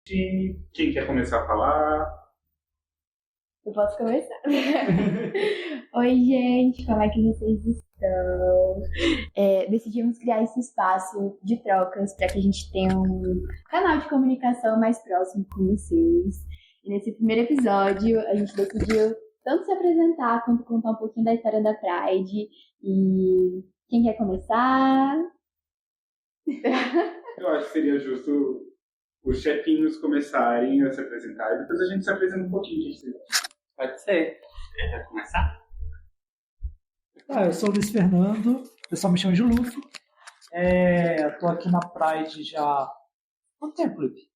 Quem quer começar a falar? Eu posso começar. Oi, gente, como é que vocês estão? Decidimos criar esse espaço de trocas para que a gente tenha um canal de comunicação mais próximo com vocês. E nesse primeiro episódio, a gente decidiu tanto se apresentar quanto contar um pouquinho da história da Pride. E quem quer começar? Eu acho que seria justo os chefinhos começarem a se apresentar e depois a gente se apresenta um pouquinho, gente. Pode ser. Quer começar? Eu sou o Luiz Fernando, o pessoal me chama de Luffy. Tô aqui na Pride já há quanto tempo, Luffy?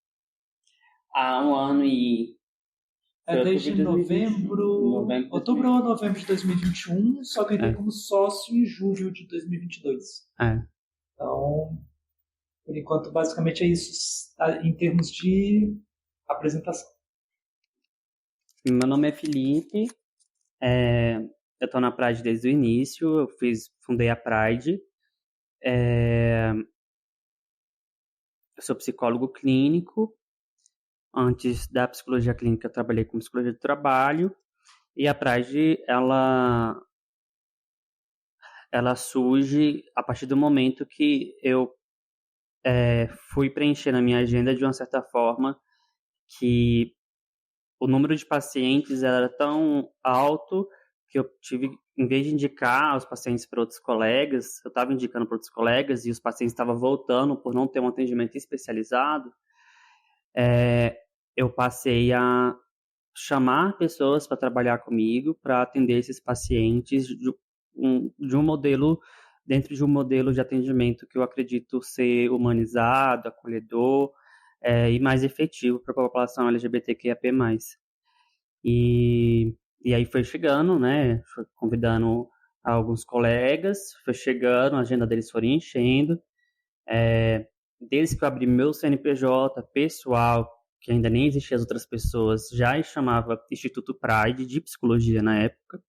Há 1 ano e... Desde outubro ou novembro de 2021, só que eu entrei como sócio em julho de 2022. Então, por enquanto, basicamente é isso em termos de apresentação. Meu nome é Felipe, eu tô na Pride desde o início, fundei a Pride. Eu sou psicólogo clínico. Antes da psicologia clínica, eu trabalhei com psicologia do trabalho. E a Pride, ela surge a partir do momento que eu fui preenchendo a minha agenda de uma certa forma que o número de pacientes era tão alto que eu tive, em vez de indicar os pacientes para outros colegas, eu estava indicando para outros colegas e os pacientes estavam voltando por não ter um atendimento especializado. Eu passei a chamar pessoas para trabalhar comigo, para atender esses pacientes de um modelo, dentro de um modelo de atendimento que eu acredito ser humanizado, acolhedor e mais efetivo para a população LGBTQIAP+. E aí foi chegando, né? Foi convidando alguns colegas, foi chegando, a agenda deles foi enchendo. Desde que eu abri meu CNPJ pessoal, que ainda nem existia as outras pessoas, já chamava Instituto Pride de Psicologia na época.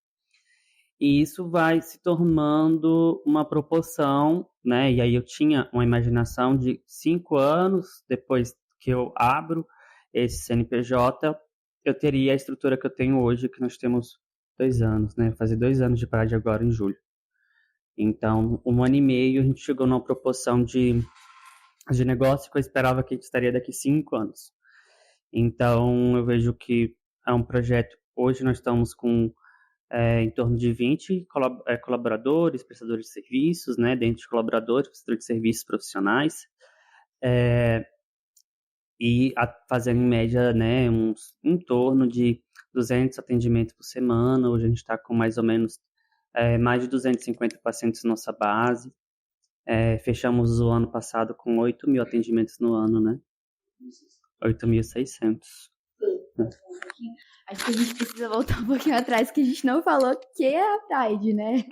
E isso vai se tornando uma proporção, né? E aí eu tinha uma imaginação de 5 anos, depois que eu abro esse CNPJ, eu teria a estrutura que eu tenho hoje, que nós temos 2 anos, né? Fazer 2 anos de Pride agora em julho. Então, 1 ano e meio, a gente chegou numa proporção de negócio que eu esperava que a gente estaria daqui 5 anos. Então, eu vejo que é um projeto, hoje nós estamos com em torno de 20 colaboradores, prestadores de serviços, né, dentre os colaboradores, prestadores de serviços profissionais, fazendo em média, né, em torno de 200 atendimentos por semana. Hoje a gente está com mais ou menos mais de 250 pacientes na nossa base. Fechamos o ano passado com 8.000 atendimentos no ano, né? 8.600. Acho que a gente precisa voltar um pouquinho atrás, que a gente não falou que é a Pride, né?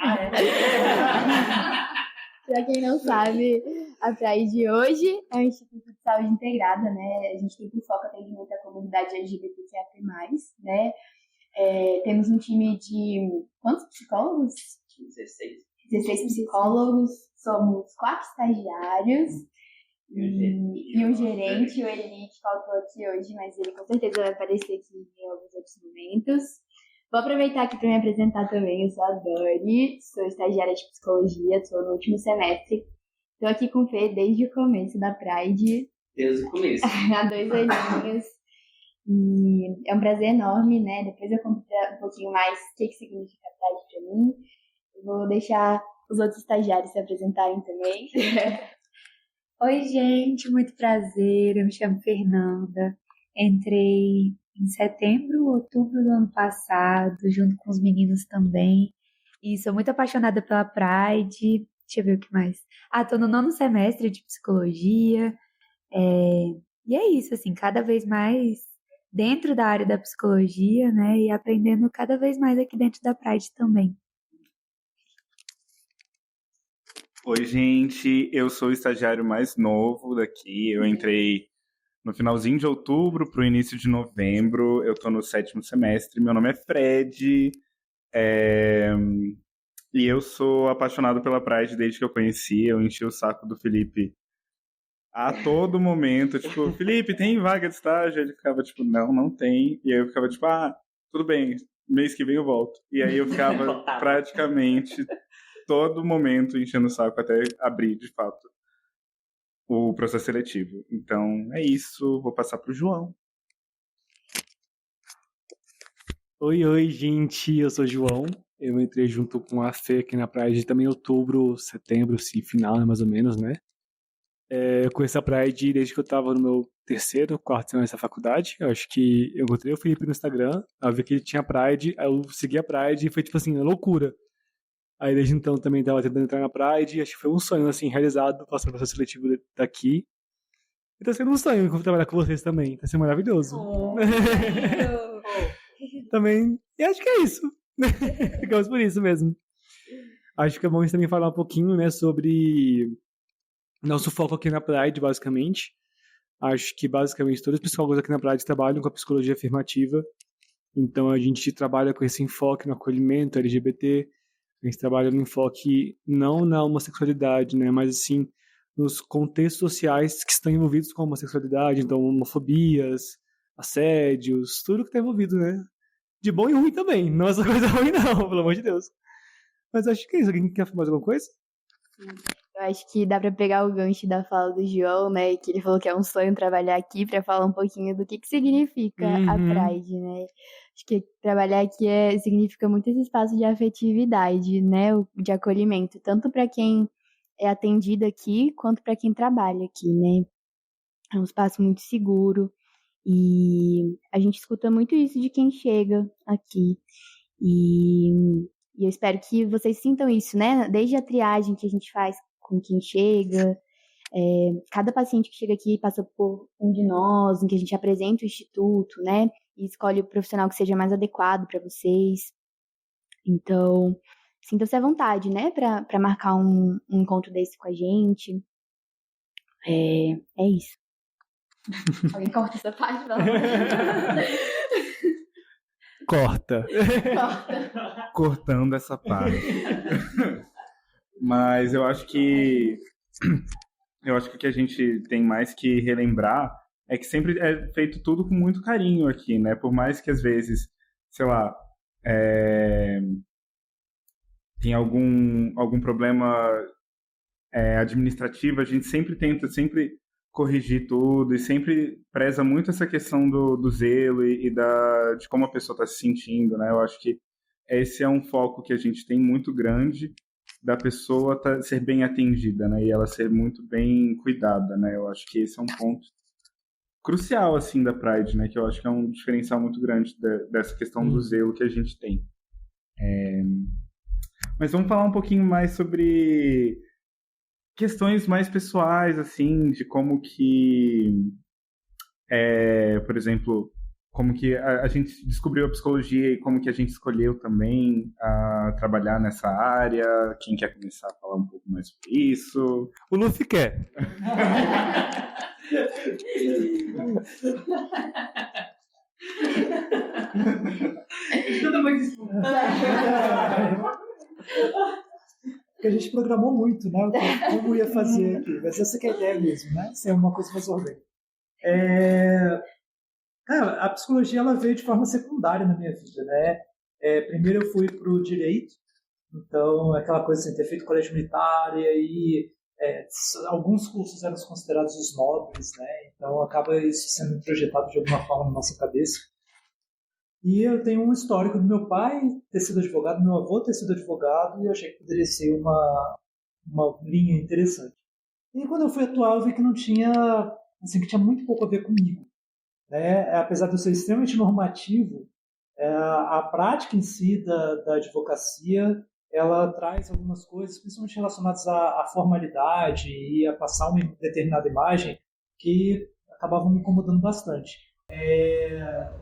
Pra quem não sabe, a Pride hoje é um Instituto de Saúde Integrada, né? A gente tem por foco atendimento à comunidade LGBTQIA+, né? Temos um time de quantos psicólogos? 16 psicólogos, somos 4 estagiários e um gerente, o Eli, que faltou aqui hoje, mas ele com certeza vai aparecer aqui em alguns outros momentos. Vou aproveitar aqui para me apresentar também. Eu sou a Dori, sou estagiária de psicologia, estou no último semestre. Estou aqui com o Fê desde o começo da Pride. Desde o começo. Há 2 aninhos. E é um prazer enorme, né? Depois eu conto um pouquinho mais o que significa Pride para mim. Eu vou deixar os outros estagiários se apresentarem também. Oi, gente, muito prazer. Eu me chamo Fernanda. Entrei em setembro, outubro do ano passado, junto com os meninos também. E sou muito apaixonada pela Pride. Deixa eu ver o que mais. Tô no 9º semestre de psicologia. E é isso, assim, cada vez mais dentro da área da psicologia, né? E aprendendo cada vez mais aqui dentro da Pride também. Oi, gente, eu sou o estagiário mais novo daqui. Eu entrei no finalzinho de outubro para o início de novembro. Eu estou no 7º semestre. Meu nome é Fred. E eu sou apaixonado pela Pride desde que eu conheci. Eu enchi o saco do Felipe A todo momento, tipo, Felipe, tem vaga de estágio? Ele ficava, tipo, não tem. E aí eu ficava, tipo, tudo bem, mês que vem eu volto. E aí eu ficava praticamente todo momento enchendo o saco até abrir, de fato, o processo seletivo. Então, é isso. Vou passar pro João. Oi, gente. Eu sou o João. Eu entrei junto com a Fê aqui na Pride também em outubro, setembro, assim, final, né, mais ou menos, né? Eu conheci a Pride desde que eu tava no meu terceiro, quarto semestre da faculdade. Eu acho que eu encontrei o Felipe no Instagram, eu vi que ele tinha Pride, aí eu segui a Pride e foi tipo assim, uma loucura. Aí desde então também tava tentando entrar na Pride, acho que foi um sonho assim, realizado, passando o processo seletivo daqui. E tá sendo um sonho trabalhar com vocês também, tá sendo maravilhoso. Também, e acho que é isso. Ficamos por isso mesmo. Acho que é bom a gente também falar um pouquinho, né, sobre nosso foco aqui na Pride, basicamente. Acho que, basicamente, todos os psicólogos aqui na Pride trabalham com a psicologia afirmativa. Então, a gente trabalha com esse enfoque no acolhimento LGBT. A gente trabalha no enfoque não na homossexualidade, né? Mas, assim, nos contextos sociais que estão envolvidos com a homossexualidade. Então, homofobias, assédios, tudo que está envolvido, né? De bom e ruim também. Não é essa coisa ruim, não, pelo amor de Deus. Mas acho que é isso. Alguém quer falar mais alguma coisa? Eu acho que dá pra pegar o gancho da fala do João, né? Que ele falou que é um sonho trabalhar aqui, pra falar um pouquinho do que significa a Pride, né? Acho que trabalhar aqui significa muito esse espaço de afetividade, né? De acolhimento, tanto pra quem é atendido aqui, quanto pra quem trabalha aqui, né? É um espaço muito seguro e a gente escuta muito isso de quem chega aqui. E eu espero que vocês sintam isso, né? Desde a triagem que a gente faz com quem chega, cada paciente que chega aqui passa por um de nós, em que a gente apresenta o instituto, né? E escolhe o profissional que seja mais adequado para vocês. Então, sintam-se à vontade, né? Para marcar um encontro desse com a gente. É isso. Alguém corta essa parte? Corta. Cortando essa parte. Mas eu acho que o que a gente tem mais que relembrar é que sempre é feito tudo com muito carinho aqui, né? Por mais que às vezes, sei lá, tem algum problema administrativo, a gente sempre tenta corrigir tudo e sempre preza muito essa questão do zelo e de como a pessoa está se sentindo, né? Eu acho que esse é um foco que a gente tem muito grande, da pessoa ser bem atendida, né? E ela ser muito bem cuidada, né? Eu acho que esse é um ponto crucial, assim, da Pride, né? Que eu acho que é um diferencial muito grande dessa questão do zelo que a gente tem. Mas vamos falar um pouquinho mais sobre questões mais pessoais, assim, de como que, por exemplo, como que a gente descobriu a psicologia e como que a gente escolheu também a trabalhar nessa área. Quem quer começar a falar um pouco mais sobre isso? O Luffy quer. Porque a gente programou muito, né? Como ia fazer aqui. Mas essa que é a ideia mesmo, né? Ser uma coisa mais ordem. Cara, a psicologia ela veio de forma secundária na minha vida, né? Primeiro eu fui pro direito, então aquela coisa assim, ter feito colégio militar e aí alguns cursos eram considerados os nobres, né? Então acaba isso sendo projetado de alguma forma na nossa cabeça. E eu tenho um histórico do meu pai ter sido advogado, do meu avô ter sido advogado, e eu achei que poderia ser uma linha interessante. E quando eu fui atuar, eu vi que não tinha, assim, que tinha muito pouco a ver comigo. Apesar de eu ser extremamente normativo, a prática em si da advocacia, ela traz algumas coisas, principalmente relacionadas à formalidade e a passar uma determinada imagem, que acabavam me incomodando bastante.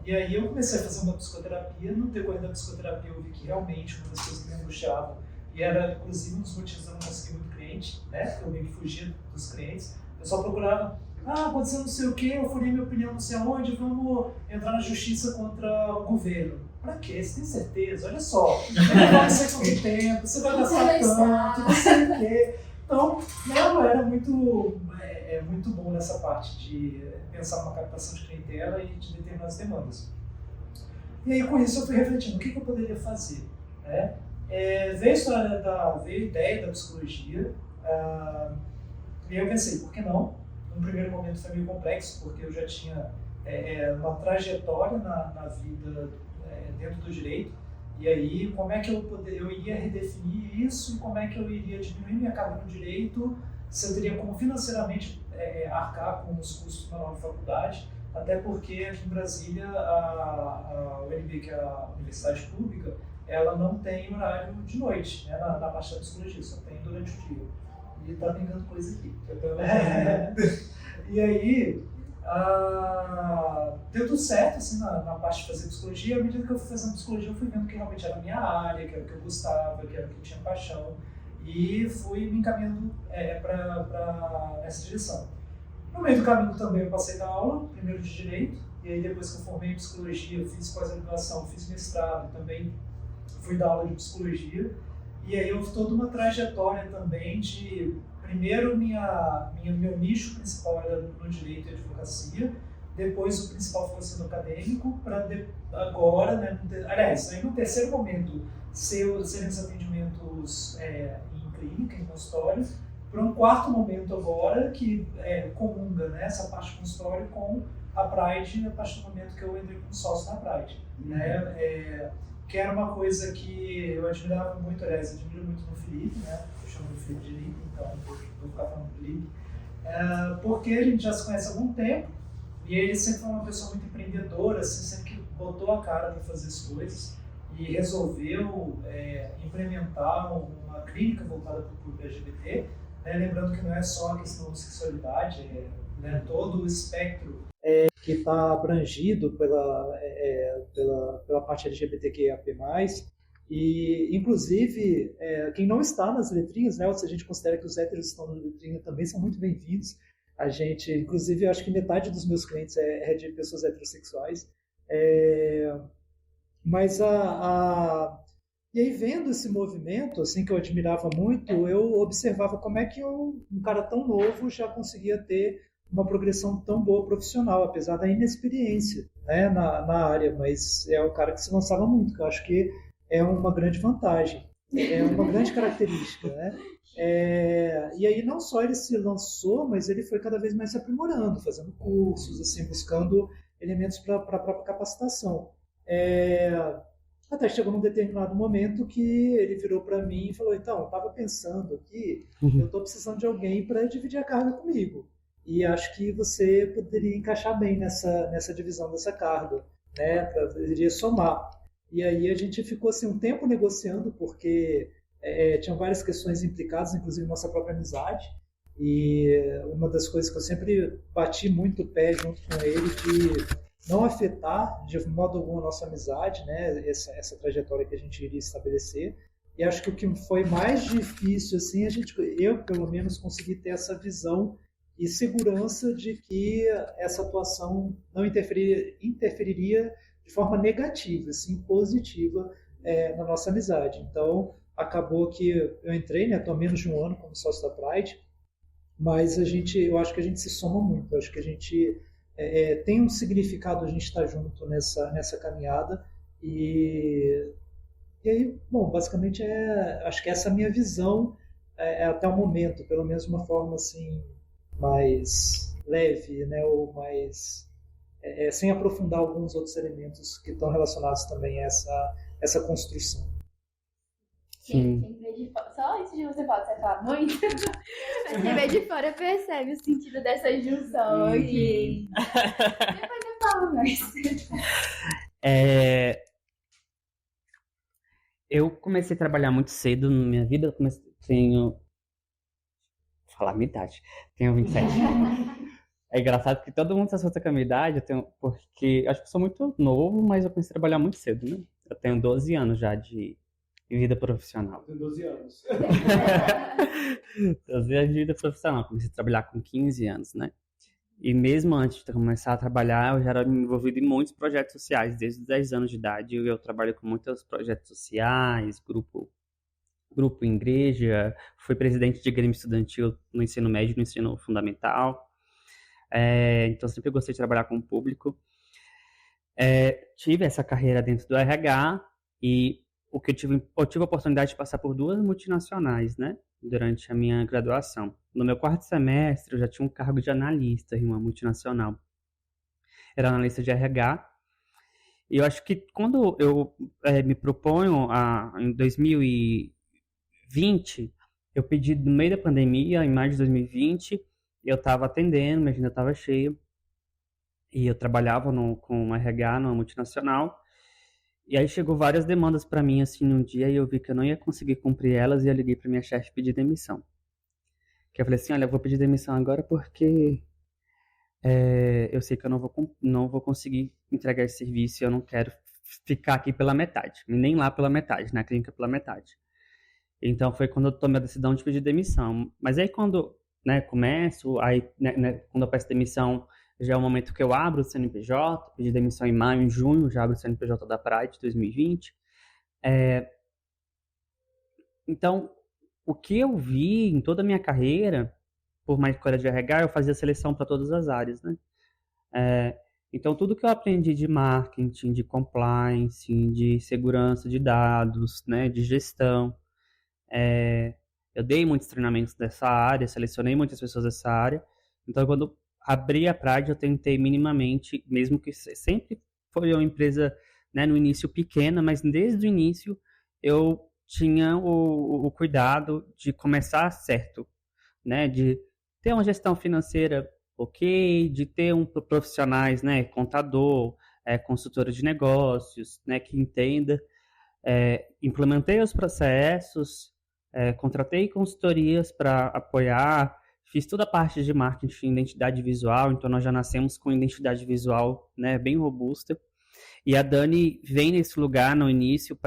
E aí eu comecei a fazer uma psicoterapia. No decorrer da psicoterapia eu vi que realmente uma das coisas que me angustiavam, e era inclusive um dos motivos de eu não conseguir muito cliente, né? Porque eu meio que fugia dos clientes. Eu só procurava, aconteceu não sei o que, eu furei minha opinião não sei aonde, vamos entrar na justiça contra o governo. Pra quê? Você tem certeza? Olha só, vai ser com o tempo, você vai gastar tanto, não sei o quê. Então, eu era muito é muito bom nessa parte de pensar numa captação de clientela e de determinadas demandas. E aí, com isso, eu fui refletindo o que eu poderia fazer, né? Veio a ideia da psicologia, e eu pensei, por que não? No primeiro momento foi meio complexo, porque eu já tinha uma trajetória na vida dentro do direito, e aí como é que eu iria redefinir isso e como é que eu iria diminuir minha carga no direito, se eu teria como financeiramente arcar com os custos na nova faculdade, até porque aqui em Brasília a UNB, que é a Universidade Pública, ela não tem horário de noite, né, na parte da psicologia, só tem durante o dia. E tá pingando coisa aqui. E aí, deu tudo certo assim, na parte de fazer psicologia. À medida que eu fui fazendo psicologia, eu fui vendo que realmente era a minha área, que era o que eu gostava, que era o que eu tinha paixão. E fui me encaminhando nessa direção. No meio do caminho também eu passei da aula, primeiro de Direito, e aí depois que eu formei em Psicologia, fiz pós-graduação, fiz mestrado, também fui dar aula de Psicologia. E aí houve toda uma trajetória também de, primeiro meu nicho principal era no Direito e Advocacia, depois o principal ficou sendo acadêmico, para agora, né, aliás, aí no terceiro momento, serem os atendimentos em clínica, em consultório, para um quarto momento agora, que comunga, né, essa parte de consultório com a Pride, a partir do momento que eu entrei como sócio na Pride. Né, que era uma coisa que eu admirava muito, aliás, admiro muito no Felipe, né, eu chamo o Felipe de Lipe, então vou ficar falando do Felipe, porque a gente já se conhece há algum tempo, e ele sempre foi uma pessoa muito empreendedora, assim, sempre que botou a cara para fazer as coisas, e resolveu implementar uma clínica voltada para o público LGBT, né, lembrando que não é só a questão da sexualidade, né, todo o espectro que está abrangido pela parte LGBTQIAP+, e inclusive quem não está nas letrinhas, né, ou se a gente considera que os héteros estão na letrinha também são muito bem-vindos. A gente, inclusive, eu acho que metade dos meus clientes é de pessoas heterossexuais. Mas e aí, vendo esse movimento, assim, que eu admirava muito, eu observava como é que um cara tão novo já conseguia ter uma progressão tão boa profissional, apesar da inexperiência, né, na área, mas é o cara que se lançava muito, que eu acho que é uma grande vantagem, é uma grande característica, né? E aí não só ele se lançou, mas ele foi cada vez mais se aprimorando, fazendo cursos, assim, buscando elementos para a própria capacitação. Até chegou num determinado momento que ele virou para mim e falou, então, eu estava pensando aqui, eu estou precisando de alguém para dividir a carga comigo. E acho que você poderia encaixar bem nessa divisão dessa carga, né? Poderia somar. E aí a gente ficou assim, um tempo negociando, porque tinham várias questões implicadas, inclusive nossa própria amizade. E uma das coisas que eu sempre bati muito o pé junto com ele, de não afetar de modo algum a nossa amizade, né? Essa trajetória que a gente iria estabelecer. E acho que o que foi mais difícil, assim, eu pelo menos consegui ter essa visão e segurança de que essa atuação não interferiria de forma negativa, assim, positiva na nossa amizade. Então, acabou que eu entrei, né, estou há menos de um ano como sócio da Pride, mas eu acho que a gente se soma muito, eu acho que a gente tem um significado a gente estar junto nessa caminhada, e aí, bom, basicamente acho que essa é a minha visão até o momento, pelo menos de uma forma assim, mais leve, né, ou mais sem aprofundar alguns outros elementos que estão relacionados também a essa construção. Sim. Quem vê de fora, só antes de você falar muito, quem vê de fora percebe o sentido dessa junção. E depois eu falo mais. Eu comecei a trabalhar muito cedo na minha vida, falar a minha idade, tenho 27. É engraçado que todo mundo se assusta com a minha idade, porque acho que eu sou muito novo, mas eu comecei a trabalhar muito cedo, né? Eu tenho 12 anos já de vida profissional. Eu tenho 12 anos. 12 anos de vida profissional, comecei a trabalhar com 15 anos, né? E mesmo antes de começar a trabalhar, eu já era envolvido em muitos projetos sociais, desde os 10 anos de idade. Eu trabalho com muitos projetos sociais, grupo grupo em igreja, fui presidente de grêmio estudantil no ensino médio, no ensino fundamental. Então, sempre gostei de trabalhar com o público. Tive essa carreira dentro do RH e eu tive a oportunidade de passar por 2 multinacionais, né, durante a minha graduação. No meu 4º semestre, eu já tinha um cargo de analista em uma multinacional. Era analista de RH. E eu acho que quando eu me proponho, em 2020, eu pedi no meio da pandemia, em maio de 2020, eu estava atendendo, minha agenda estava cheia, e eu trabalhava com um RH numa multinacional, e aí chegou várias demandas para mim, assim, num dia, e eu vi que eu não ia conseguir cumprir elas, e eu liguei para minha chefe pedir demissão. Que eu falei assim, olha, eu vou pedir demissão agora porque eu sei que eu não vou conseguir entregar esse serviço, e eu não quero ficar aqui pela metade, nem lá pela metade, na clínica pela metade. Então foi quando eu tomei a decisão de pedir demissão. Mas aí quando começo, quando eu peço demissão, já é o momento que eu abro o CNPJ, pedi demissão em maio, em junho, já abro o CNPJ da Pride 2020. Então, o que eu vi em toda a minha carreira, por mais escolha de RH, eu fazia seleção para todas as áreas, né? Então, tudo que eu aprendi de marketing, de compliance, de segurança de dados, né, de gestão, eu dei muitos treinamentos dessa área, selecionei muitas pessoas dessa área. Então, quando abri a Pride, eu tentei minimamente, mesmo que sempre foi uma empresa, né, no início pequena, mas desde o início eu tinha o cuidado de começar certo, né, de ter uma gestão financeira ok, de ter profissionais, né, contador, consultora de negócios, né, que entenda. Implementei os processos, contratei consultorias para apoiar, fiz toda a parte de marketing, identidade visual, então nós já nascemos com identidade visual, né, bem robusta. E a Dani vem nesse lugar no início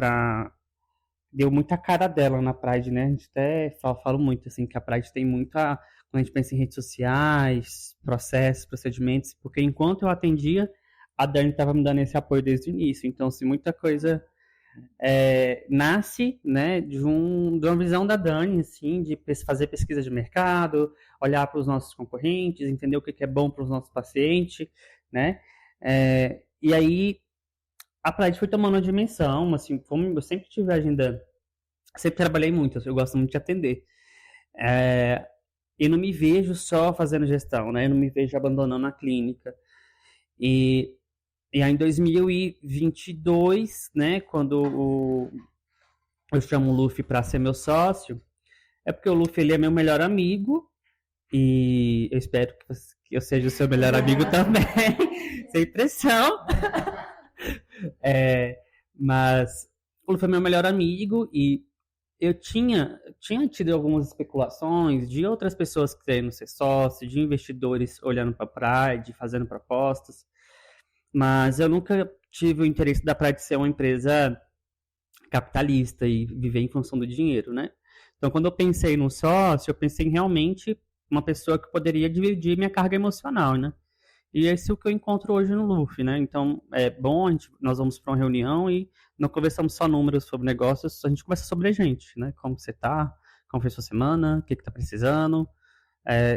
deu muita cara dela na Pride, né? A gente até fala muito, assim, que a Pride tem muita... Quando a gente pensa em redes sociais, processos, procedimentos, porque enquanto eu atendia, a Dani estava me dando esse apoio desde o início. Então, se muita coisa nasce, né, de uma visão da Dani, assim, de fazer pesquisa de mercado, olhar para os nossos concorrentes, entender o que é bom para os nossos pacientes, né? E aí, a Pride foi tomando uma dimensão, assim, como eu sempre tive a agenda, sempre trabalhei muito, eu gosto muito de atender. Eu não me vejo só fazendo gestão, né? Eu não me vejo abandonando a clínica. E aí, em 2022, né, quando eu chamo o Luffy para ser meu sócio, é porque o Luffy, ele é meu melhor amigo, e eu espero que eu seja o seu melhor amigo também, sem pressão. Mas o Luffy é meu melhor amigo, e eu tinha tido algumas especulações de outras pessoas querendo ser sócio, de investidores olhando para a Pride, fazendo propostas, mas eu nunca tive o interesse da Pride ser uma empresa capitalista e viver em função do dinheiro, né? Então, quando eu pensei no sócio, eu pensei em realmente uma pessoa que poderia dividir minha carga emocional, né? E esse é o que eu encontro hoje no Luffy, né? Então, é bom, nós vamos para uma reunião e não conversamos só números sobre negócios, a gente conversa sobre a gente, né? Como você tá, como foi sua semana, o que tá precisando.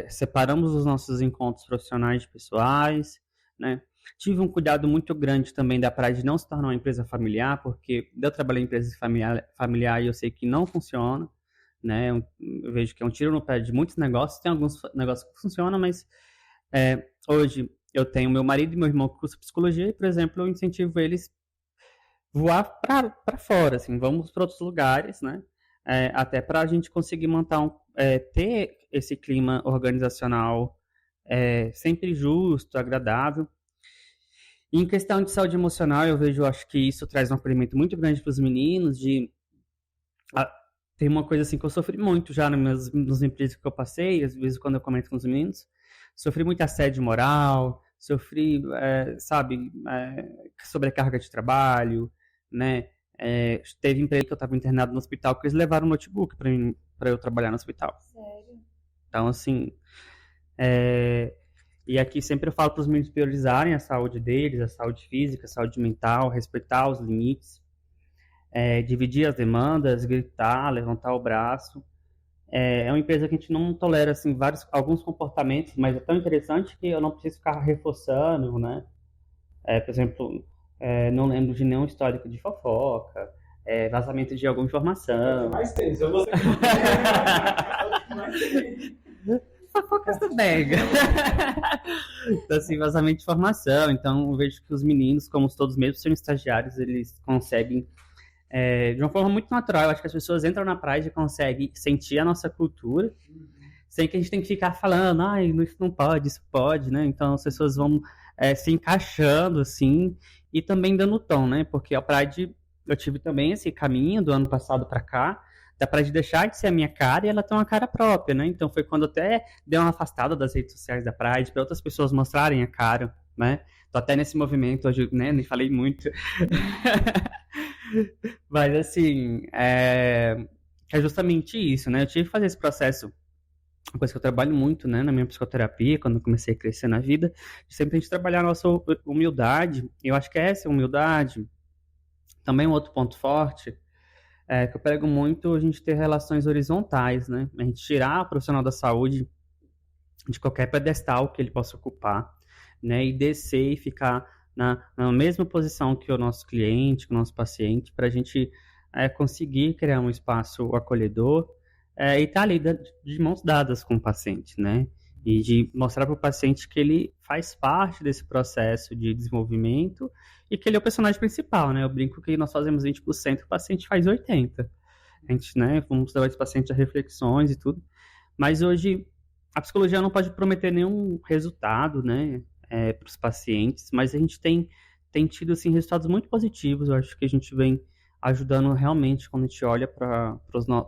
Separamos os nossos encontros profissionais de pessoais, né? Tive um cuidado muito grande também da Pride não se tornar uma empresa familiar, porque eu trabalhei em empresa familiar e eu sei que não funciona, né? Eu vejo que é um tiro no pé de muitos negócios, tem alguns negócios que funcionam, mas hoje eu tenho meu marido e meu irmão que cursam psicologia e, por exemplo, eu incentivo eles voar para fora, assim, vamos para outros lugares, né? Até para a gente conseguir ter esse clima organizacional sempre justo, agradável. E em questão de saúde emocional, acho que isso traz um acolhimento muito grande para os meninos. Tem uma coisa assim que eu sofri muito já nos empregos que eu passei, às vezes quando eu comento com os meninos, sofri muito assédio moral, sofri, sobrecarga de trabalho, né? Teve emprego que eu estava internado no hospital que eles levaram um notebook para eu trabalhar no hospital. Sério? Então, assim, e aqui sempre eu falo para os meninos priorizarem a saúde deles, a saúde física, a saúde mental, respeitar os limites. dividir as demandas, gritar, levantar o braço. É uma empresa que a gente não tolera assim, alguns comportamentos, mas é tão interessante que eu não preciso ficar reforçando, né? Por exemplo, não lembro de nenhum histórico de fofoca, vazamento de alguma informação. Mais tenso, eu vou ser fofocas do Bega. Então, assim, vazamento de informação. Então, eu vejo que os meninos, como todos mesmo sendo estagiários, eles conseguem de uma forma muito natural. Eu acho que as pessoas entram na Pride e conseguem sentir a nossa cultura, sem que a gente tenha que ficar falando, isso não pode, isso pode, né? Então as pessoas vão se encaixando, assim, e também dando tom, né? Porque a Pride, eu tive também esse caminho do ano passado para cá, da Pride deixar de ser a minha cara e ela ter uma cara própria, né? Então foi quando eu até dei uma afastada das redes sociais da Pride, para outras pessoas mostrarem a cara, né? Tô até nesse movimento hoje, né? Nem falei muito. Mas, assim, é justamente isso, né? Eu tive que fazer esse processo, uma coisa que eu trabalho muito, né, na minha psicoterapia, quando eu comecei a crescer na vida, de sempre a gente trabalhar a nossa humildade. Eu acho que essa humildade, também um outro ponto forte, que eu prego muito, a gente ter relações horizontais, né? A gente tirar o profissional da saúde de qualquer pedestal que ele possa ocupar, né? E descer e ficar na mesma posição que o nosso cliente, que o nosso paciente, para a gente conseguir criar um espaço acolhedor e estar ali de mãos dadas com o paciente, né? E de mostrar para o paciente que ele faz parte desse processo de desenvolvimento e que ele é o personagem principal, né? Eu brinco que nós fazemos 20%, o paciente faz 80%. A gente, né, vamos levar esse paciente a reflexões e tudo. Mas hoje, a psicologia não pode prometer nenhum resultado, né? Para os pacientes, mas a gente tem tido assim, resultados muito positivos. Eu acho que a gente vem ajudando realmente quando a gente olha para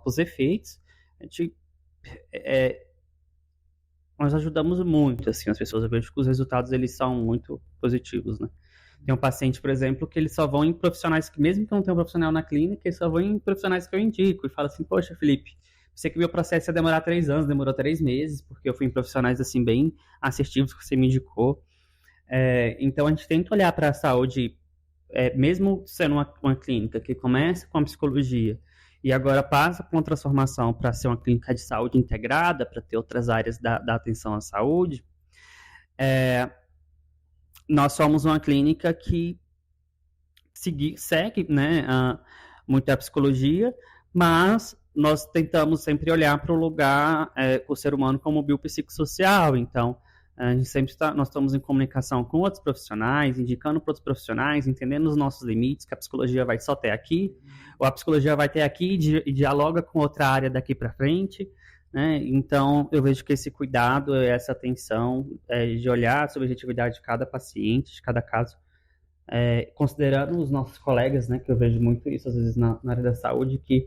os efeitos. A gente, nós ajudamos muito assim, as pessoas. Eu vejo que os resultados eles são muito positivos, né? Tem um paciente, por exemplo, que eles só vão em profissionais que, mesmo que não tenha um profissional na clínica, eles só vão em profissionais que eu indico e fala assim: poxa, Felipe, sei que meu processo ia demorar 3 anos, demorou 3 meses, porque eu fui em profissionais assim bem assertivos que você me indicou. Então a gente tenta olhar para a saúde, mesmo sendo uma clínica que começa com a psicologia e agora passa por uma transformação para ser uma clínica de saúde integrada, para ter outras áreas da atenção à saúde. Nós somos uma clínica que segue, né, muito a psicologia, mas nós tentamos sempre olhar para o lugar, o ser humano como biopsicossocial. Então, a gente sempre nós estamos em comunicação com outros profissionais, indicando para outros profissionais, entendendo os nossos limites, que a psicologia vai só ter aqui, ou a psicologia vai ter aqui e dialoga com outra área daqui para frente, né? Então, eu vejo que esse cuidado, essa atenção de olhar a subjetividade de cada paciente, de cada caso, considerando os nossos colegas, né, que eu vejo muito isso às vezes na área da saúde, que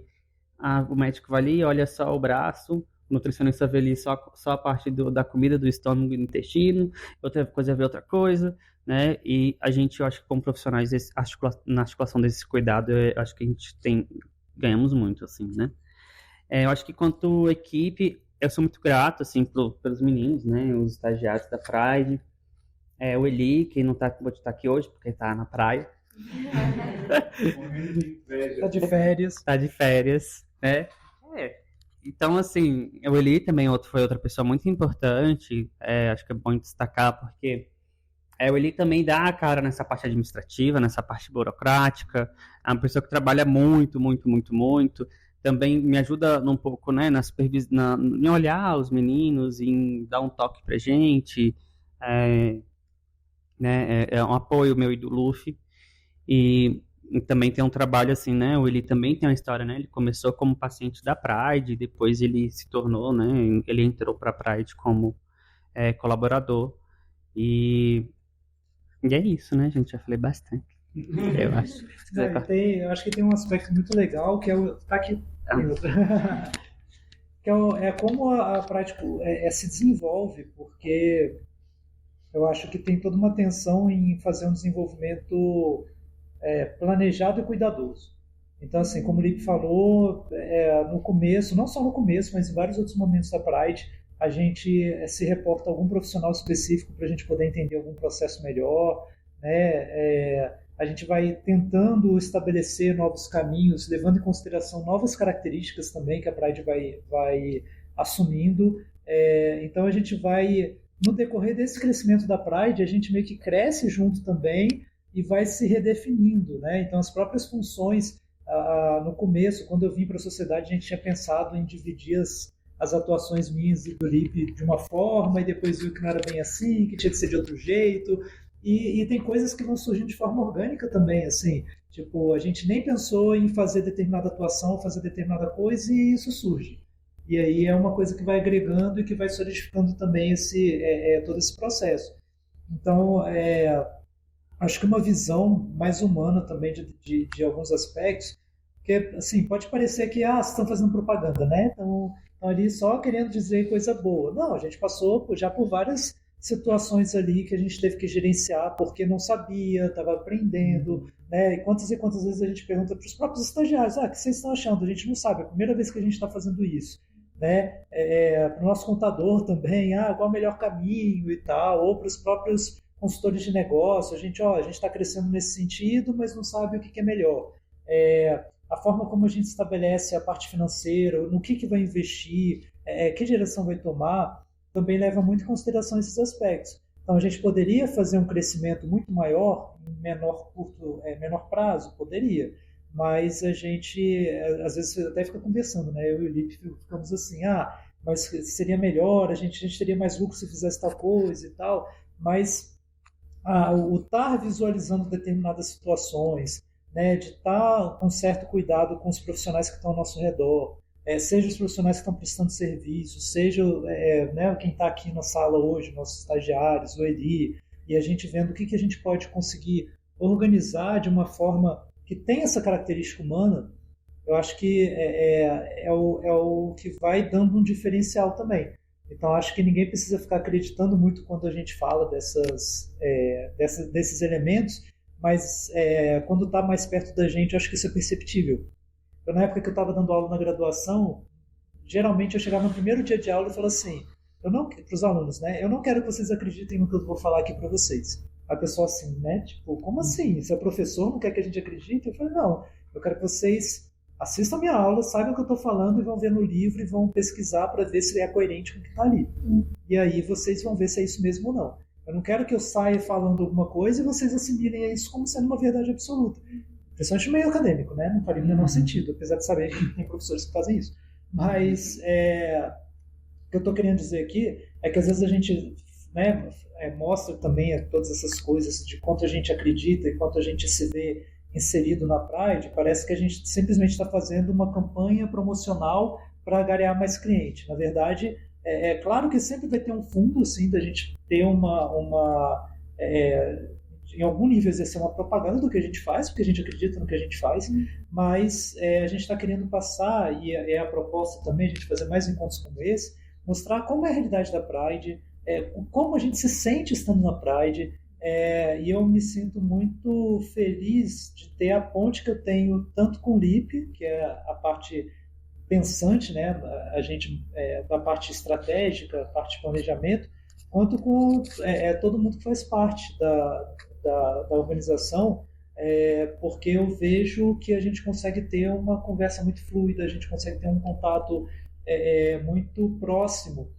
o médico vai ali, olha só o braço, o nutricionista vê ali só a parte da comida, do estômago e do intestino, outra coisa vê outra coisa, né? E a gente, eu acho que como profissionais, na articulação desse cuidado, eu acho que a gente ganhamos muito, assim, né? Eu acho que quanto equipe, eu sou muito grato, assim, pelos meninos, né? Os estagiários da Pride, o Eli, que não pode estar aqui hoje, porque está na praia. Tá de férias. Tá de férias, né? Então, assim, o Eli também foi outra pessoa muito importante, acho que é bom destacar, porque o Eli também dá a cara nessa parte administrativa, nessa parte burocrática, é uma pessoa que trabalha muito, muito, muito, muito, também me ajuda um pouco, né, em olhar os meninos, em dar um toque pra gente, né, é um apoio meu e do Luffy, e também tem um trabalho assim, né, ele também tem uma história, né, ele começou como paciente da Pride, depois ele se tornou, né, ele entrou pra Pride como colaborador, e é isso, né, gente, já falei bastante, eu acho. Eu acho que tem um aspecto muito legal, que tá aqui, que é como a Pride se desenvolve, porque eu acho que tem toda uma atenção em fazer um desenvolvimento planejado e cuidadoso. Então, assim, como o Lipe falou, no começo, não só no começo, mas em vários outros momentos da Pride, a gente se reporta a algum profissional específico para a gente poder entender algum processo melhor, né? A gente vai tentando estabelecer novos caminhos, levando em consideração novas características também que a Pride vai assumindo. Então a gente vai, no decorrer desse crescimento da Pride, a gente meio que cresce junto também e vai se redefinindo, né? Então as próprias funções, no começo, quando eu vim para a sociedade, a gente tinha pensado em dividir as atuações minhas e do Lipe de uma forma, e depois viu que não era bem assim, que tinha que ser de outro jeito. E tem coisas que vão surgindo de forma orgânica também, assim. Tipo, a gente nem pensou em fazer determinada atuação, fazer determinada coisa, e isso surge. E aí é uma coisa que vai agregando e que vai solidificando também todo esse processo. Então, acho que uma visão mais humana também de alguns aspectos, que assim, pode parecer que vocês estão fazendo propaganda, né? Estão ali só querendo dizer coisa boa. Não, a gente passou já por várias situações ali que a gente teve que gerenciar porque não sabia, estava aprendendo, né? E quantas vezes a gente pergunta para os próprios estagiários, o que vocês estão achando? A gente não sabe, é a primeira vez que a gente está fazendo isso, né? Para o nosso contador também, qual é o melhor caminho e tal, ou para os próprios consultores de negócio, a gente está crescendo nesse sentido, mas não sabe o que é melhor. A forma como a gente estabelece a parte financeira, no que vai investir, que direção vai tomar, também leva muito em consideração esses aspectos. Então, a gente poderia fazer um crescimento muito maior, em menor prazo? Poderia. Mas a gente, às vezes, até fica conversando, né? Eu e o Lipe ficamos assim, mas seria melhor, a gente teria mais lucro se fizesse tal coisa e tal. Mas o estar visualizando determinadas situações, né, de estar com certo cuidado com os profissionais que estão ao nosso redor, seja os profissionais que estão prestando serviço, seja né, quem está aqui na sala hoje, nossos estagiários, o Eli, e a gente vendo o que a gente pode conseguir organizar de uma forma que tem essa característica humana, eu acho que é o que vai dando um diferencial também. Então, acho que ninguém precisa ficar acreditando muito quando a gente fala desses elementos, mas quando está mais perto da gente, eu acho que isso é perceptível. Na época que eu estava dando aula na graduação, geralmente eu chegava no primeiro dia de aula e falava assim, para os alunos, né? Eu não quero que vocês acreditem no que eu vou falar aqui para vocês. A pessoa assim, né? Tipo, como assim? Se é professor, não quer que a gente acredite? Eu falei, não, eu quero que vocês assistam a minha aula, saibam o que eu estou falando e vão ver no livro e vão pesquisar para ver se é coerente com o que está ali. E aí vocês vão ver se é isso mesmo ou não. Eu não quero que eu saia falando alguma coisa e vocês assimilem isso como sendo uma verdade absoluta. Principalmente no meio acadêmico, né? Não faria o menor sentido, apesar de saber que tem professores que fazem isso. Mas o que eu estou querendo dizer aqui é que às vezes a gente, né, mostra também todas essas coisas de quanto a gente acredita e quanto a gente se vê inserido na Pride. Parece que a gente simplesmente está fazendo uma campanha promocional para angariar mais cliente. Na verdade, é claro que sempre vai ter um fundo, assim, da gente ter em algum nível exercer uma propaganda do que a gente faz, porque a gente acredita no que a gente faz, mas a gente está querendo passar, e é a proposta também, a gente fazer mais encontros como esse, mostrar como é a realidade da Pride, como a gente se sente estando na Pride, e eu me sinto muito feliz de ter a ponte que eu tenho tanto com o Lipe, que é a parte pensante, né, a gente, da parte estratégica, a parte de planejamento, quanto com todo mundo que faz parte da organização, porque eu vejo que a gente consegue ter uma conversa muito fluida, a gente consegue ter um contato muito próximo,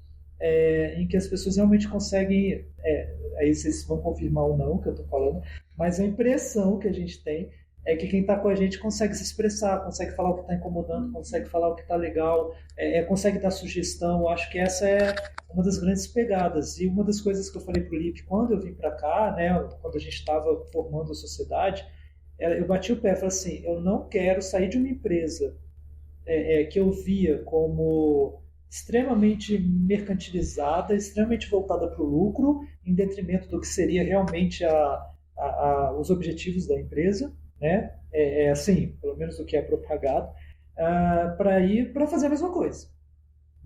em que as pessoas realmente conseguem, aí vocês vão confirmar ou não o que eu estou falando, mas a impressão que a gente tem é que quem está com a gente consegue se expressar, consegue falar o que está incomodando, consegue falar o que está legal, consegue dar sugestão. Acho que essa é uma das grandes pegadas. E uma das coisas que eu falei para o Lipe quando eu vim para cá, né, quando a gente estava formando a sociedade, eu bati o pé e falei assim, eu não quero sair de uma empresa que eu via como extremamente mercantilizada, extremamente voltada para o lucro, em detrimento do que seria realmente os objetivos da empresa, né? Assim, pelo menos do que é propagado, para fazer a mesma coisa.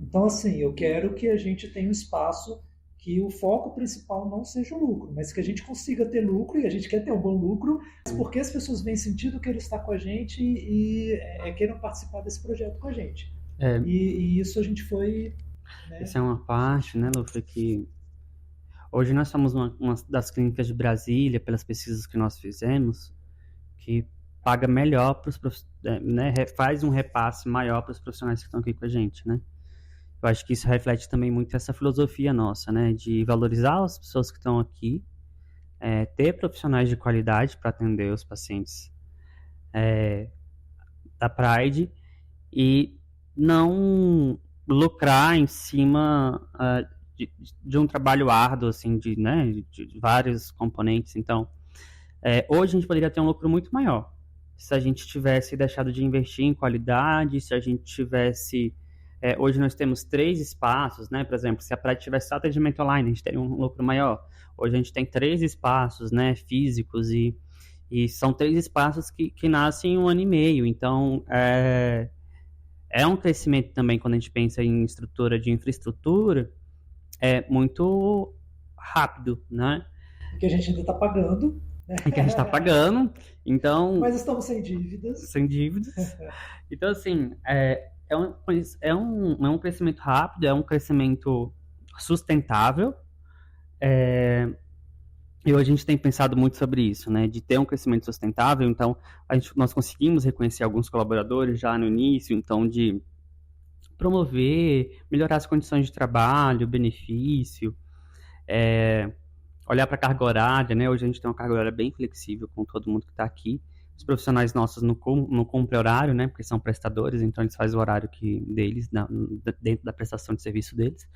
Então, assim, eu quero que a gente tenha um espaço que o foco principal não seja o lucro, mas que a gente consiga ter lucro, e a gente quer ter um bom lucro, porque as pessoas veem sentido querer estar com a gente e queiram participar desse projeto com a gente. E isso a gente foi... Né? Essa é uma parte, né, Luffy, que Hoje nós somos uma das clínicas de Brasília, pelas pesquisas que nós fizemos, que paga melhor para os né, faz um repasse maior para os profissionais que estão aqui com a gente, né? Eu acho que isso reflete também muito essa filosofia nossa, né? De valorizar as pessoas que estão aqui, ter profissionais de qualidade para atender os pacientes da Pride e não lucrar em cima de um trabalho árduo, assim, de vários componentes. Então, hoje a gente poderia ter um lucro muito maior se a gente tivesse deixado de investir em qualidade, se a gente tivesse... hoje nós temos 3 espaços, né? Por exemplo, se a Pride tivesse só atendimento online, a gente teria um lucro maior. Hoje a gente tem 3 espaços, né, físicos, e são 3 espaços que nascem em 1 ano e meio. Então, é um crescimento também, quando a gente pensa em estrutura de infraestrutura, muito rápido, né? Que a gente ainda está pagando. Que a gente está pagando, então... Mas estamos sem dívidas. Sem dívidas. Então, assim, é um crescimento rápido, é um crescimento sustentável, e hoje a gente tem pensado muito sobre isso, né, de ter um crescimento sustentável. Então, nós conseguimos reconhecer alguns colaboradores já no início, então, de promover, melhorar as condições de trabalho, benefício, olhar para a carga horária, né? Hoje a gente tem uma carga horária bem flexível com todo mundo que está aqui. Os profissionais nossos não cumprem horário, né? Porque são prestadores, então eles fazem o horário deles dentro da prestação de serviço deles.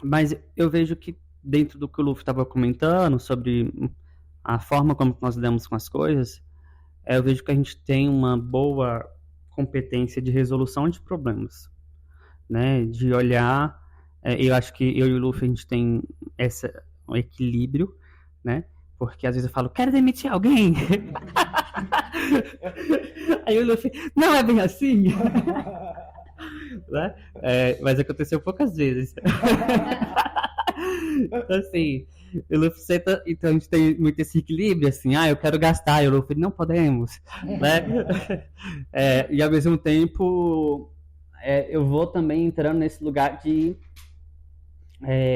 Mas eu vejo que dentro do que o Luffy estava comentando sobre a forma como nós lidamos com as coisas, eu vejo que a gente tem uma boa competência de resolução de problemas, né? De olhar... eu acho que eu e o Luffy, a gente tem um equilíbrio, né? Porque às vezes eu falo, quero demitir alguém. Aí o Luffy, não é bem assim. Né? Mas aconteceu poucas vezes. Então, assim, o Luffy senta, então a gente tem muito esse equilíbrio, assim, eu quero gastar, e o Luffy, não podemos. Né? E ao mesmo tempo, eu vou também entrando nesse lugar de...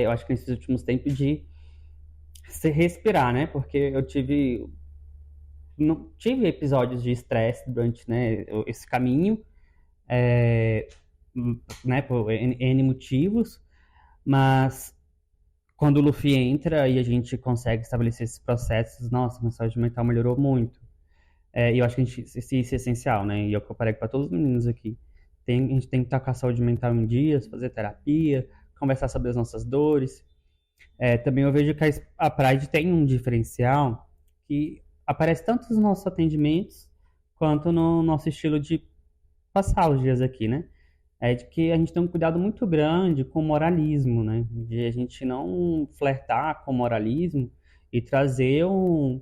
eu acho que nesses últimos tempos de se respirar, né? Porque eu tive episódios de estresse durante, né, esse caminho, né, por N motivos, mas quando o Luffy entra e a gente consegue estabelecer esses processos, nossa, minha saúde mental melhorou muito. E eu acho que isso é essencial, né? E eu comparei para todos os meninos aqui. A gente tem que estar com a saúde mental em dias, fazer terapia, conversar sobre as nossas dores. Também eu vejo que a Pride tem um diferencial que aparece tanto nos nossos atendimentos quanto no nosso estilo de passar os dias aqui, né? De que a gente tem um cuidado muito grande com o moralismo, né? De a gente não flertar com o moralismo e trazer um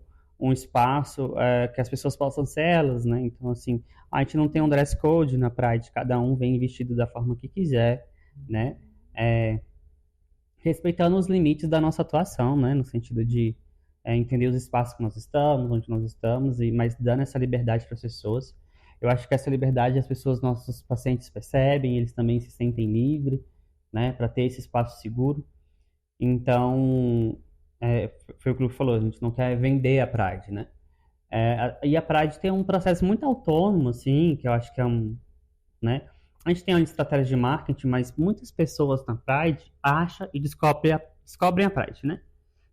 espaço que as pessoas possam ser elas, né? Então, assim, a gente não tem um dress code na Pride, cada um vem vestido da forma que quiser, né? Respeitando os limites da nossa atuação, né? No sentido de entender os espaços que nós estamos, onde nós estamos, mas dando essa liberdade para as pessoas. Eu acho que essa liberdade as pessoas, nossos pacientes percebem, eles também se sentem livres, né? Para ter esse espaço seguro. Então, foi o que o Luffy falou, a gente não quer vender a Pride, né? E a Pride tem um processo muito autônomo, assim, que eu acho que né? A gente tem uma estratégia de marketing, mas muitas pessoas na Pride acham e descobrem a Pride, né?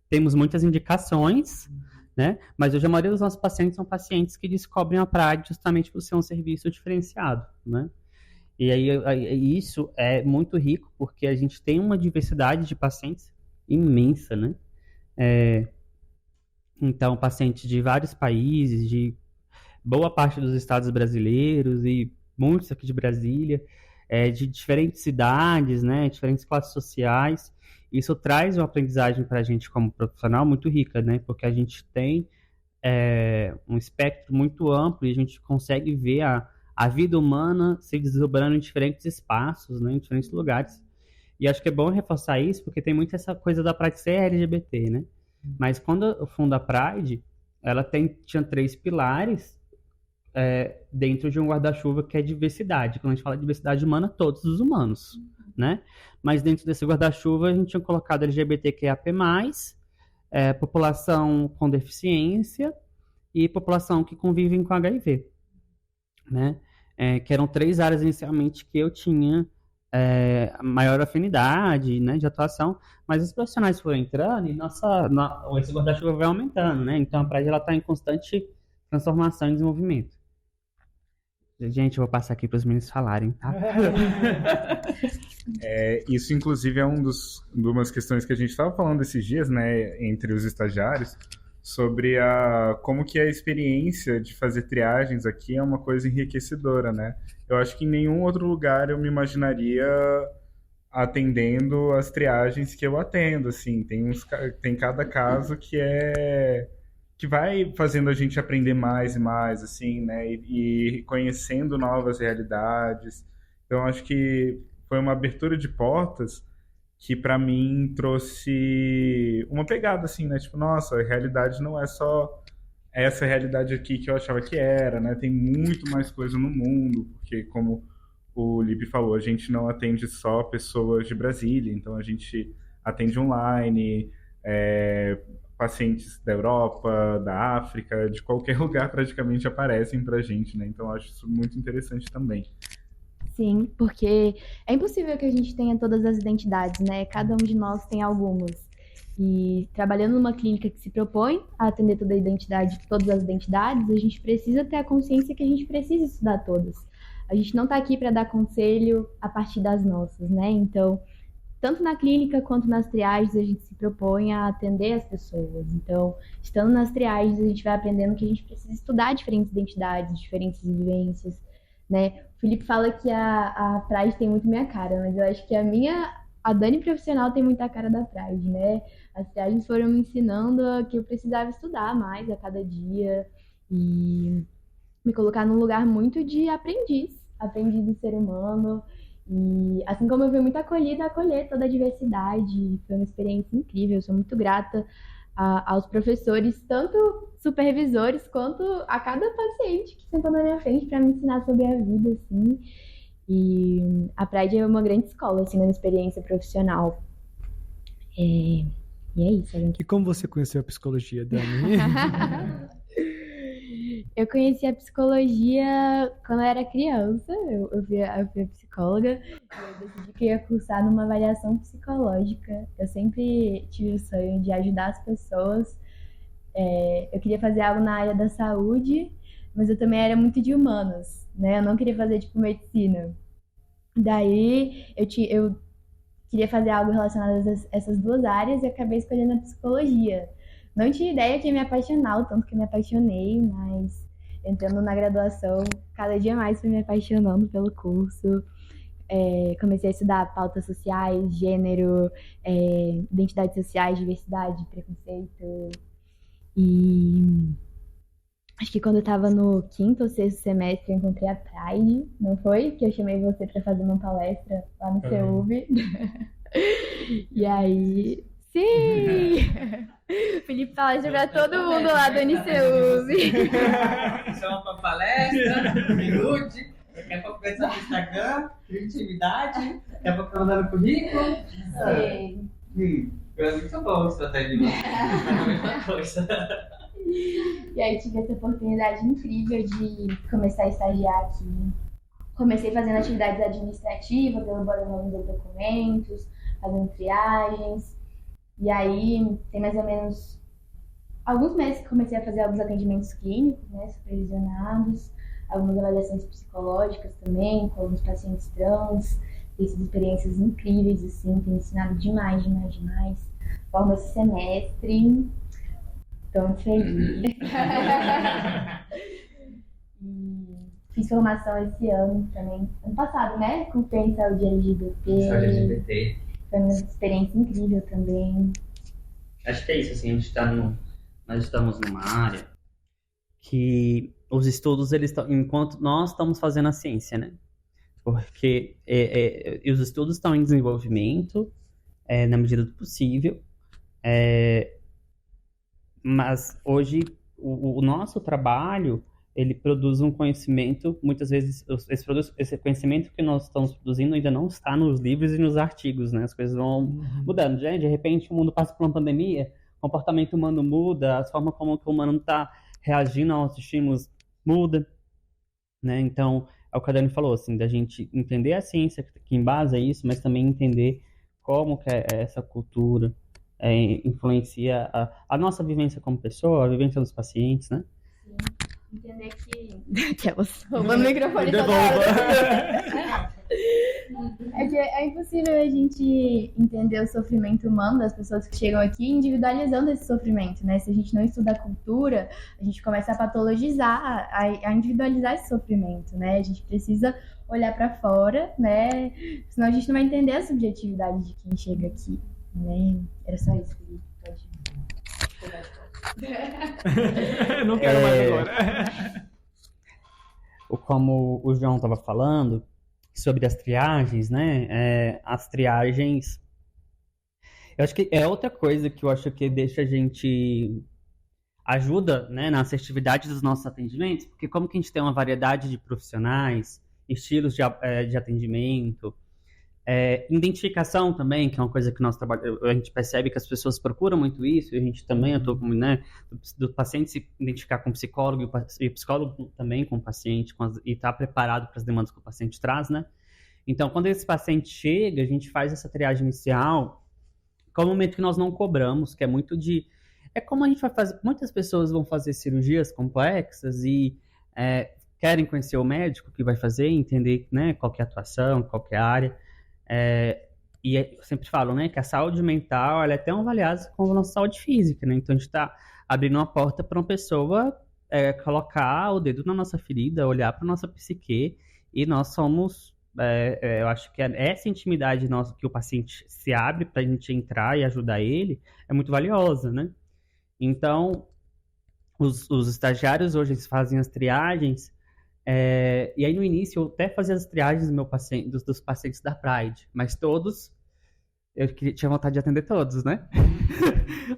Temos muitas indicações, né? Mas hoje a maioria dos nossos pacientes são pacientes que descobrem a Pride justamente por ser um serviço diferenciado, né? E aí isso é muito rico, porque a gente tem uma diversidade de pacientes imensa, né? Então, pacientes de vários países, de boa parte dos estados brasileiros e muitos aqui de Brasília, de diferentes cidades, né? Diferentes classes sociais. Isso traz uma aprendizagem para a gente como profissional muito rica, né? Porque a gente tem um espectro muito amplo e a gente consegue ver a vida humana se desdobrando em diferentes espaços, né? Em diferentes lugares. E acho que é bom reforçar isso, porque tem muito essa coisa da Pride ser LGBT, né? Mas quando eu fundo a Pride, ela tinha 3 pilares dentro de um guarda-chuva que é diversidade. Quando a gente fala de diversidade humana, todos os humanos, né? Mas dentro desse guarda-chuva a gente tinha colocado LGBTQIAP+, população com deficiência e população que convivem com HIV, né? Que eram 3 áreas inicialmente que eu tinha maior afinidade, né, de atuação, mas os profissionais foram entrando e esse guarda-chuva vai aumentando, né? Então a Pride ela está em constante transformação e desenvolvimento. Gente, eu vou passar aqui para os meninos falarem, tá? Isso, inclusive, é umas questões que a gente estava falando esses dias, né, entre os estagiários, sobre como que a experiência de fazer triagens aqui é uma coisa enriquecedora, né? Eu acho que em nenhum outro lugar eu me imaginaria atendendo as triagens que eu atendo, assim. Tem cada caso que vai fazendo a gente aprender mais e mais, assim, né? E conhecendo novas realidades. Então, acho que foi uma abertura de portas que, para mim, trouxe uma pegada, assim, né? Tipo, nossa, a realidade não é só essa realidade aqui que eu achava que era, né? Tem muito mais coisa no mundo, porque, como o Lipe falou, a gente não atende só pessoas de Brasília, então a gente atende online, pacientes da Europa, da África, de qualquer lugar praticamente aparecem pra gente, né? Então eu acho isso muito interessante também. Sim, porque é impossível que a gente tenha todas as identidades, né? Cada um de nós tem algumas. E trabalhando numa clínica que se propõe a atender todas as identidades, a gente precisa ter a consciência que a gente precisa estudar todas. A gente não está aqui para dar conselho a partir das nossas, né? Então, tanto na clínica quanto nas triagens, a gente se propõe a atender as pessoas. Então, estando nas triagens, a gente vai aprendendo que a gente precisa estudar diferentes identidades, diferentes vivências, né? O Felipe fala que a Pride tem muito minha cara, mas eu acho que a Dani profissional tem muita cara da Pride, né? As triagens foram me ensinando que eu precisava estudar mais a cada dia e me colocar num lugar muito de aprendiz do ser humano. E assim como eu fui muito acolhida, acolher toda a diversidade. Foi uma experiência incrível, eu sou muito grata aos professores, tanto supervisores quanto a cada paciente que sentou na minha frente para me ensinar sobre a vida, assim. E a Pride é uma grande escola, assim, na minha experiência profissional. E é isso, gente. E como você conheceu a psicologia, Dani? Eu conheci a psicologia quando eu era criança, eu fui a psicóloga, eu decidi que eu ia cursar numa avaliação psicológica. Eu sempre tive o sonho de ajudar as pessoas, eu queria fazer algo na área da saúde, mas eu também era muito de humanas, né? Eu não queria fazer, tipo, medicina. Daí, eu queria fazer algo relacionado a essas duas áreas e acabei escolhendo a psicologia. Não tinha ideia que ia me apaixonar, o tanto que eu me apaixonei, mas entrando na graduação, cada dia mais fui me apaixonando pelo curso. Comecei a estudar pautas sociais, gênero, identidades sociais, diversidade, preconceito. E acho que quando eu tava no 5º ou 6º semestre eu encontrei a Pride, não foi? Que eu chamei você para fazer uma palestra lá no CEUB. E aí... Sim! Felipe palestra pra todo mundo lá do NCUB. Chama pra palestra, minuto, daqui a pouco começa no Instagram, criatividade, daqui a pouco mandar no currículo. Sim. É muito bom isso até de novo. É a mesma coisa. E aí tive essa oportunidade incrível de começar a estagiar aqui. Comecei fazendo atividades administrativas, elaborando meus documentos, fazendo triagens. E aí, tem mais ou menos alguns meses que comecei a fazer alguns atendimentos clínicos, né, supervisionados, algumas avaliações psicológicas também, com alguns pacientes trans. Tem sido experiências incríveis, assim, tem ensinado demais. Formo esse semestre, estou muito feliz. E fiz formação esse ano também, ano passado, né, com o Saúde LGBT. Foi uma experiência incrível também. Acho que é isso, assim, nós estamos numa área que os estudos, eles estão, enquanto nós estamos fazendo a ciência, né? Porque os estudos estão em desenvolvimento, na medida do possível, mas hoje o nosso trabalho ele produz um conhecimento, muitas vezes esse conhecimento que nós estamos produzindo ainda não está nos livros e nos artigos, né? As coisas vão mudando. De repente o mundo passa por uma pandemia, o comportamento humano muda, a forma como o humano está reagindo aos estímulos muda, né? Então, é o que a Dani falou, assim, da gente entender a ciência que embasa isso, mas também entender como que essa cultura influencia a nossa vivência como pessoa, a vivência dos pacientes, né? Sim. Entender que... Aquelas roubando o microfone toda hora. É que é impossível a gente entender o sofrimento humano das pessoas que chegam aqui individualizando esse sofrimento, né? Se a gente não estuda a cultura, a gente começa a patologizar, a individualizar esse sofrimento, né? A gente precisa olhar para fora, né? Senão a gente não vai entender a subjetividade de quem chega aqui, né? Era só isso, Felipe. Pode Não quero mais agora. Como o João estava falando sobre as triagens, né? As triagens, eu acho que é outra coisa que eu acho que deixa a gente ajuda, né, na assertividade dos nossos atendimentos, porque como que a gente tem uma variedade de profissionais, estilos de atendimento, identificação também, que é uma coisa que nós trabalhamos, a gente percebe que as pessoas procuram muito isso, e a gente também atua com, né, do paciente se identificar com o psicólogo e o psicólogo também com o paciente e estar preparado para as demandas que o paciente traz, né? Então, quando esse paciente chega, a gente faz essa triagem inicial, que é um momento que nós não cobramos, que é muito de... É como a gente vai fazer... Muitas pessoas vão fazer cirurgias complexas e querem conhecer o médico que vai fazer, entender, né, qual que é a atuação, qual que é a área. E eu sempre falo, né, que a saúde mental ela é tão avaliada como a nossa saúde física, né? Então a gente está abrindo uma porta para uma pessoa colocar o dedo na nossa ferida, olhar para nossa psique, e nós somos, eu acho que essa intimidade nossa que o paciente se abre para a gente entrar e ajudar ele é muito valiosa, né? Então os estagiários hoje eles fazem as triagens. E aí no início eu até fazia as triagens dos pacientes da Pride, mas todos, tinha vontade de atender todos, né?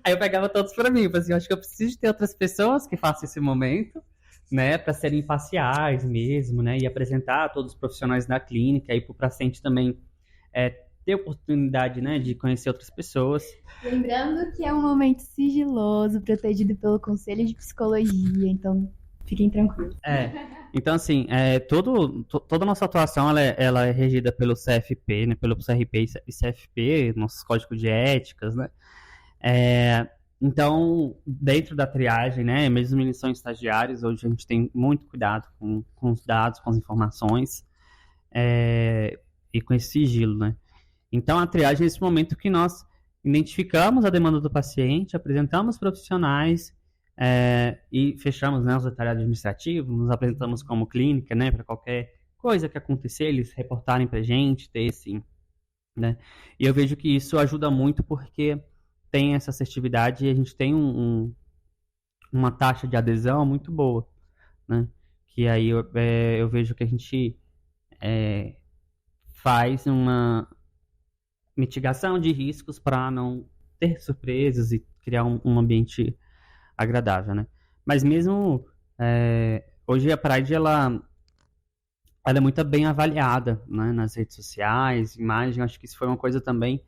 Aí eu pegava todos para mim, assim, eu acho que eu preciso de ter outras pessoas que façam esse momento, né, para serem imparciais mesmo, né, e apresentar todos os profissionais da clínica, e para o paciente também ter oportunidade, né, de conhecer outras pessoas. Lembrando que é um momento sigiloso, protegido pelo Conselho de Psicologia, então fiquem tranquilos. Então, assim, toda a nossa atuação ela é regida pelo CFP, né, pelo CRP e CFP, nossos códigos de éticas, né? Então, dentro da triagem, né, mesmo eles são estagiários, hoje a gente tem muito cuidado com os dados, com as informações e com esse sigilo, né? Então, a triagem é esse momento que nós identificamos a demanda do paciente, apresentamos profissionais e fechamos, né, os detalhes administrativos, nos apresentamos como clínica, né, para qualquer coisa que acontecer, eles reportarem para a gente, ter esse, né? E eu vejo que isso ajuda muito porque tem essa assertividade e a gente tem uma taxa de adesão muito boa, né? Que aí eu vejo que a gente faz uma mitigação de riscos para não ter surpresas e criar um ambiente agradável, né? Mas mesmo hoje a Pride ela é muito bem avaliada, né, nas redes sociais, imagem. Acho que isso foi uma coisa também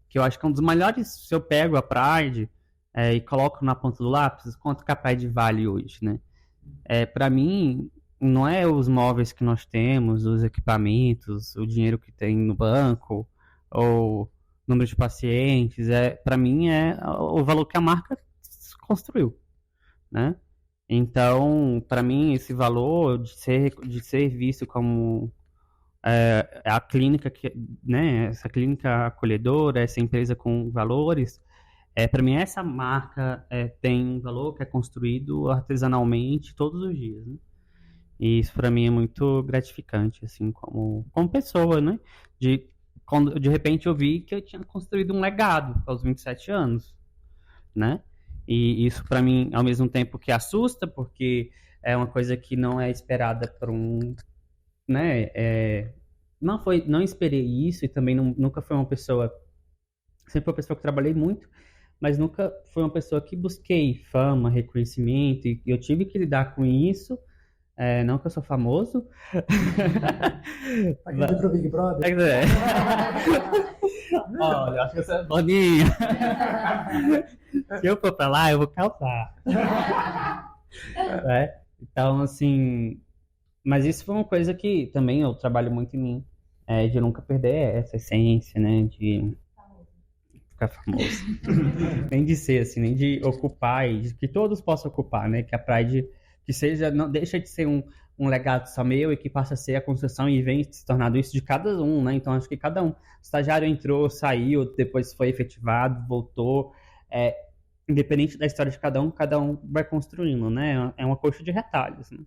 que eu acho que é um dos melhores. Se eu pego a Pride e coloco na ponta do lápis, quanto que a Pride vale hoje, né? Para mim, não é os móveis que nós temos, os equipamentos, o dinheiro que tem no banco, ou número de pacientes. Para mim, é o valor que a marca construiu, né? Então, para mim, esse valor de ser visto como a clínica né, essa clínica acolhedora, essa empresa com valores, para mim essa marca tem um valor que é construído artesanalmente todos os dias, né? E isso para mim é muito gratificante, assim, como pessoa, né? Quando de repente eu vi que eu tinha construído um legado aos 27 anos, né? E isso para mim, ao mesmo tempo que assusta, porque é uma coisa que não é esperada por né? Não esperei isso, e também nunca foi uma pessoa, sempre foi uma pessoa que trabalhei muito, mas nunca foi uma pessoa que busquei fama, reconhecimento, e eu tive que lidar com isso, Não que eu sou famoso. Tá indo pro Big Brother? Olha, eu acho que eu sou boninho. Se eu for pra lá, eu vou causar. Então, assim... Mas isso foi uma coisa que também eu trabalho muito em mim. De nunca perder essa essência, né? De ficar famoso. Nem de ser, assim, nem de ocupar, e de que todos possam ocupar, né? Que a Pride, que seja, não deixa de ser um legado só meu e que passa a ser a construção e vem se tornando isso de cada um, né? Então, acho que cada um, o estagiário entrou, saiu, depois foi efetivado, voltou. Independente da história de cada um vai construindo, né? É uma coxa de retalhos, né?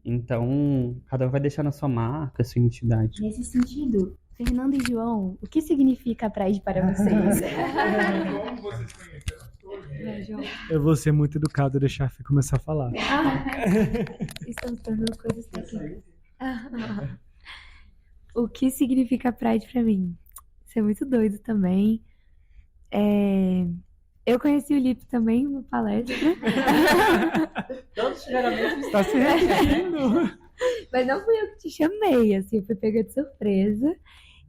Então, cada um vai deixando a sua marca, a sua identidade. Nesse sentido, Fernanda e João, o que significa a Pride para vocês? Como vocês conheceram? Eu vou ser muito educado e deixar a Fê começar a falar. Estamos falando coisas técnicas. O que significa a Pride pra mim? Isso é muito doido também. Eu conheci o Lipe também em uma palestra. Todos geralmente Tá se referindo. Mas não fui eu que te chamei, assim, eu fui pega de surpresa.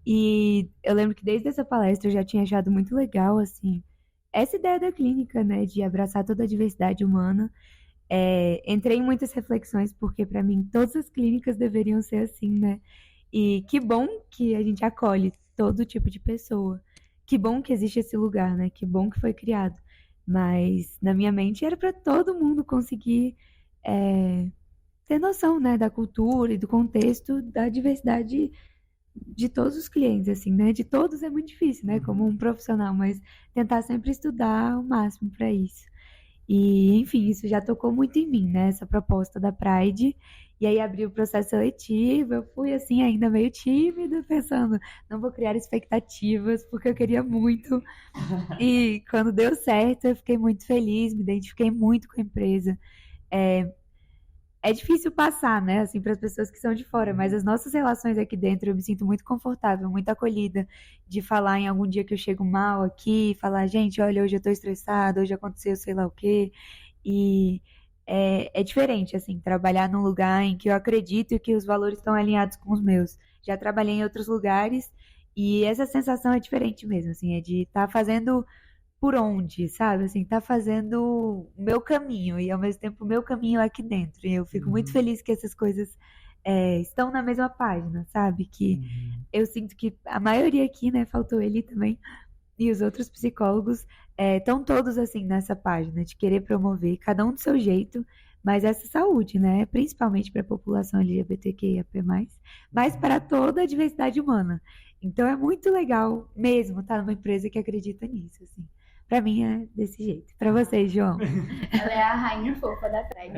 E eu lembro que desde essa palestra eu já tinha achado muito legal, assim, essa ideia da clínica, né, de abraçar toda a diversidade humana. Entrei em muitas reflexões, porque pra mim todas as clínicas deveriam ser assim, né? E que bom que a gente acolhe todo tipo de pessoa. Que bom que existe esse lugar, né? Que bom que foi criado. Mas na minha mente era para todo mundo conseguir ter noção, né, da cultura e do contexto da diversidade de todos os clientes, assim, né? De todos é muito difícil, né? Como um profissional, mas tentar sempre estudar o máximo para isso. E, enfim, isso já tocou muito em mim, né? Essa proposta da Pride. E aí abri o processo seletivo, eu fui, assim, ainda meio tímida, pensando, não vou criar expectativas, porque eu queria muito. E quando deu certo, eu fiquei muito feliz, me identifiquei muito com a empresa. É difícil passar, né, assim, para as pessoas que são de fora, mas as nossas relações aqui dentro, eu me sinto muito confortável, muito acolhida, de falar em algum dia que eu chego mal aqui, falar, gente, olha, hoje eu tô estressada, hoje aconteceu sei lá o quê, e é diferente, assim, trabalhar num lugar em que eu acredito e que os valores estão alinhados com os meus. Já trabalhei em outros lugares e essa sensação é diferente mesmo, assim, é de estar fazendo por onde, sabe? Assim, tá fazendo o meu caminho e ao mesmo tempo o meu caminho aqui dentro. E eu fico muito feliz que essas coisas estão na mesma página, sabe? Que eu sinto que a maioria aqui, né? Faltou ele também. E os outros psicólogos estão todos assim nessa página de querer promover, cada um do seu jeito, mas essa saúde, né? Principalmente para a população LGBTQIAP+, mas para toda a diversidade humana. Então é muito legal mesmo estar numa empresa que acredita nisso, assim. Pra mim é desse jeito. Pra vocês, João? Ela é a rainha fofa da Pride.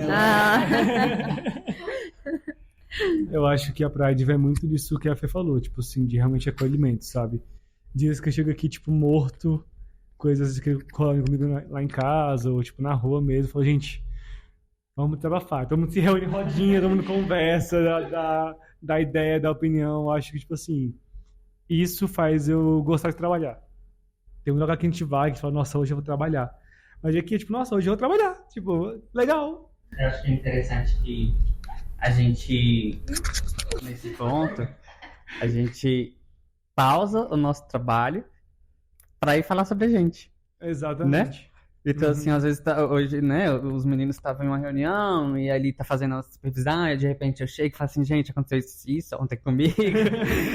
Eu acho que a Pride vai muito disso que a Fê falou, tipo assim, de realmente acolhimento, sabe? Dias que eu chego aqui, tipo, morto, coisas que rolam comigo lá em casa, ou tipo, na rua mesmo, eu falo, gente, vamos desabafar, todo mundo se reúne em rodinha, todo mundo conversa, da ideia, da opinião, acho que, tipo assim, isso faz eu gostar de trabalhar. Tem um lugar que a gente vai, que fala, nossa, hoje eu vou trabalhar. Mas aqui é tipo, nossa, hoje eu vou trabalhar. Tipo, legal. Eu acho que é interessante que a gente, nesse ponto, a gente pausa o nosso trabalho para ir falar sobre a gente. Exatamente. Né? Então, assim, às vezes, hoje, né, os meninos estavam em uma reunião e ali tá fazendo a supervisão e de repente eu chego e falo assim, gente, aconteceu isso ontem comigo.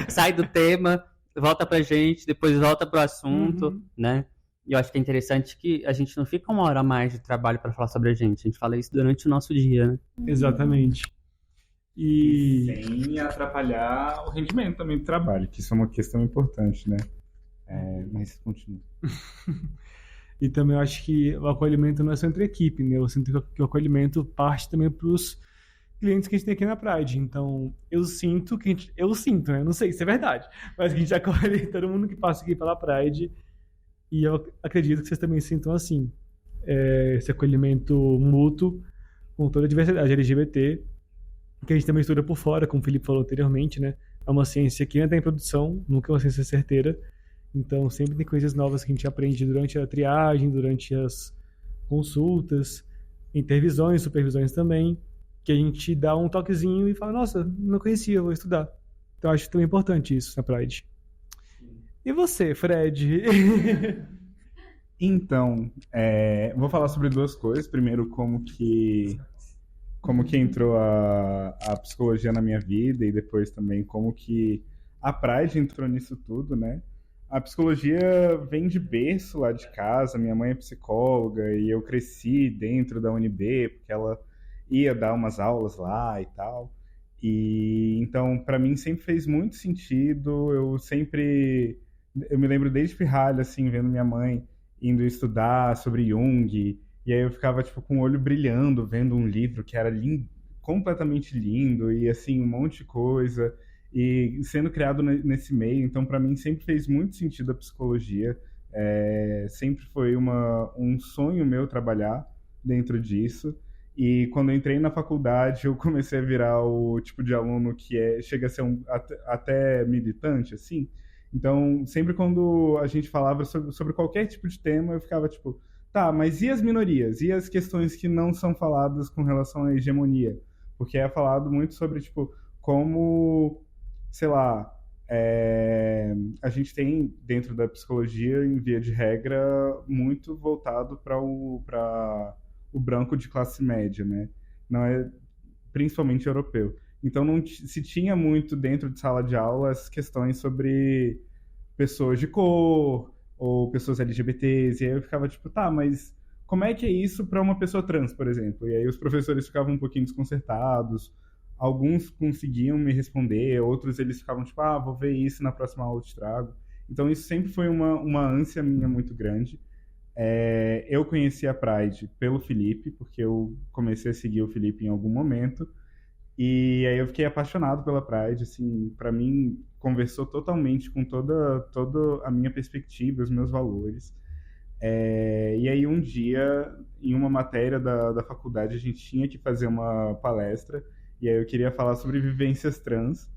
Sai do tema, volta pra gente, depois volta pro assunto, né? E eu acho que é interessante que a gente não fica uma hora a mais de trabalho para falar sobre a gente fala isso durante o nosso dia, né? Exatamente. E sem atrapalhar o rendimento também do trabalho, que isso é uma questão importante, né? Mas continua. E também eu acho que o acolhimento não é só entre a equipe, né? Eu sinto que o acolhimento parte também pros clientes que a gente tem aqui na Pride. Então, eu sinto, né? Não sei se é verdade, mas que a gente acolhe todo mundo que passa aqui pela Pride. E eu acredito que vocês também sintam assim. Esse acolhimento mútuo com toda a diversidade LGBT, que a gente também estuda por fora, como o Felipe falou anteriormente, né? É uma ciência que ainda está em produção, nunca é uma ciência certeira. Então, sempre tem coisas novas que a gente aprende durante a triagem, durante as consultas, intervisões, supervisões também. que a gente dá um toquezinho e fala, nossa, não conhecia, vou estudar. Então acho também importante isso na Pride. E você, Fred? Então, vou falar sobre duas coisas. Primeiro, como que entrou a psicologia na minha vida, e depois também como que a Pride entrou nisso tudo, né? A psicologia vem de berço lá de casa. Minha mãe é psicóloga e eu cresci dentro da UNB, porque ela ia dar umas aulas lá e tal. E então, para mim, sempre fez muito sentido. Eu me lembro desde pirralho, assim, vendo minha mãe indo estudar sobre Jung, e aí eu ficava, tipo, com o olho brilhando, vendo um livro que era completamente lindo, e, assim, um monte de coisa, e sendo criado nesse meio. Então, para mim, sempre fez muito sentido a psicologia. Sempre foi um sonho meu trabalhar dentro disso. E quando eu entrei na faculdade, eu comecei a virar o tipo de aluno que chega a ser até militante, assim. Então, sempre quando a gente falava sobre qualquer tipo de tema, eu ficava tipo, tá, mas e as minorias? E as questões que não são faladas com relação à hegemonia? Porque é falado muito sobre, tipo, como, sei lá, a gente tem dentro da psicologia, em via de regra, muito voltado para o branco de classe média, né? Não é principalmente europeu. Então não se tinha muito dentro de sala de aula as questões sobre pessoas de cor ou pessoas LGBTs, e aí eu ficava tipo, tá, mas como é que é isso para uma pessoa trans, por exemplo? E aí os professores ficavam um pouquinho desconcertados, alguns conseguiam me responder, outros eles ficavam tipo, vou ver isso na próxima aula, eu te trago. Então isso sempre foi uma ânsia minha muito grande. Eu conheci a Pride pelo Felipe, porque eu comecei a seguir o Felipe em algum momento, e aí eu fiquei apaixonado pela Pride. Assim, para mim conversou totalmente com toda a minha perspectiva, os meus valores. E aí um dia, em uma matéria da faculdade, a gente tinha que fazer uma palestra, e aí eu queria falar sobre vivências trans,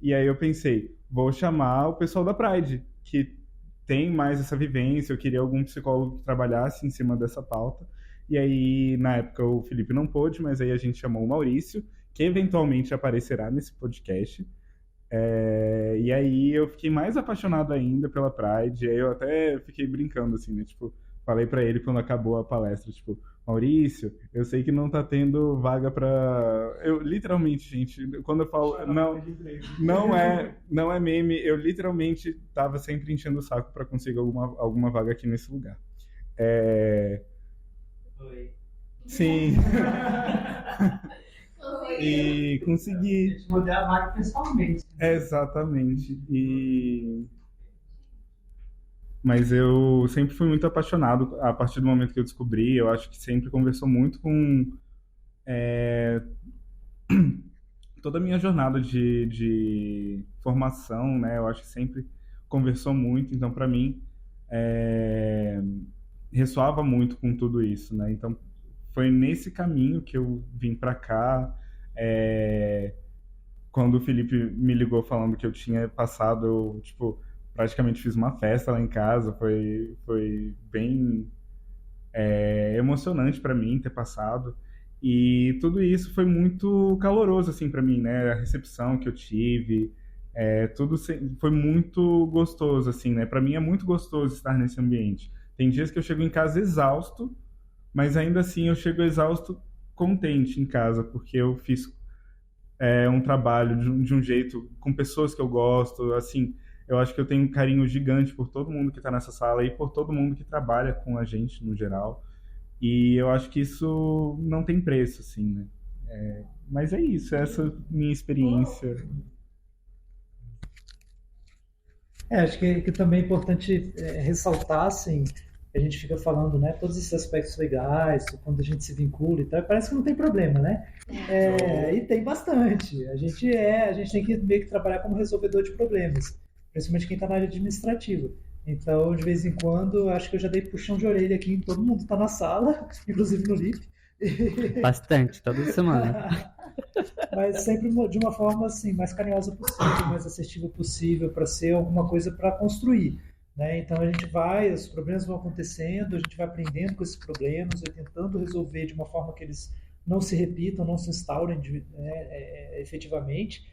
e aí eu pensei, vou chamar o pessoal da Pride, que tem mais essa vivência. Eu queria algum psicólogo que trabalhasse em cima dessa pauta. E aí, na época, o Felipe não pôde, mas aí a gente chamou o Maurício, que eventualmente aparecerá nesse podcast. E aí eu fiquei mais apaixonado ainda pela Pride. E aí eu até fiquei brincando, assim, né? Tipo, falei pra ele quando acabou a palestra, tipo, Maurício, eu sei que não tá tendo vaga pra... Eu, literalmente, gente, quando eu falo... Não é meme, eu literalmente tava sempre enchendo o saco pra conseguir alguma vaga aqui nesse lugar. Oi. Sim. E consegui. A gente mudou a vaga pessoalmente. Exatamente. Mas eu sempre fui muito apaixonado a partir do momento que eu descobri. Eu acho que sempre conversou muito com toda a minha jornada de formação, né? Eu acho que sempre conversou muito. Então, para mim, ressoava muito com tudo isso, né? Então, foi nesse caminho que eu vim para cá. Quando o Felipe me ligou falando que eu tinha passado, eu, tipo, praticamente fiz uma festa lá em casa. Foi bem emocionante para mim ter passado. E tudo isso foi muito caloroso, assim, para mim, né? A recepção que eu tive, tudo foi muito gostoso, assim, né? Para mim é muito gostoso estar nesse ambiente. Tem dias que eu chego em casa exausto, mas ainda assim eu chego exausto contente em casa, porque eu fiz um trabalho de um jeito, com pessoas que eu gosto, assim. Eu acho que eu tenho um carinho gigante por todo mundo que está nessa sala e por todo mundo que trabalha com a gente, no geral. E eu acho que isso não tem preço, assim, né? Mas é isso, essa minha experiência. Acho que também é importante ressaltar, assim, a gente fica falando, né, todos esses aspectos legais, quando a gente se vincula e tal, parece que não tem problema, né? E tem bastante. A gente tem que meio que trabalhar como resolvedor de problemas, principalmente quem está na área administrativa. Então, de vez em quando, acho que eu já dei puxão de orelha aqui em todo mundo que está na sala, inclusive no LIP. Bastante, toda semana. Mas sempre de uma forma assim, mais carinhosa possível, mais assertiva possível, para ser alguma coisa para construir, né? Então a gente os problemas vão acontecendo, a gente vai aprendendo com esses problemas, vai tentando resolver de uma forma que eles não se repitam, não se instaurem efetivamente,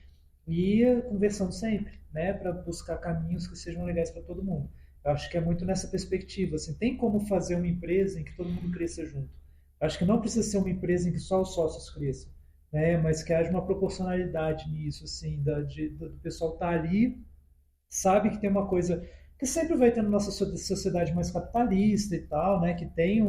e conversando sempre, né, para buscar caminhos que sejam legais para todo mundo. Eu acho que é muito nessa perspectiva, assim, tem como fazer uma empresa em que todo mundo cresça junto. Eu acho que não precisa ser uma empresa em que só os sócios cresçam, né, mas que haja uma proporcionalidade do pessoal estar ali, sabe que tem uma coisa que sempre vai ter na nossa sociedade mais capitalista e tal, né, que tem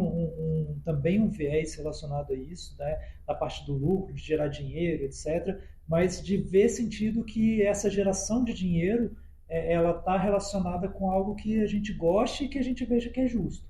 também um viés relacionado a isso, né, na parte do lucro, de gerar dinheiro, etc., mas de ver sentido que essa geração de dinheiro ela está relacionada com algo que a gente goste e que a gente veja que é justo.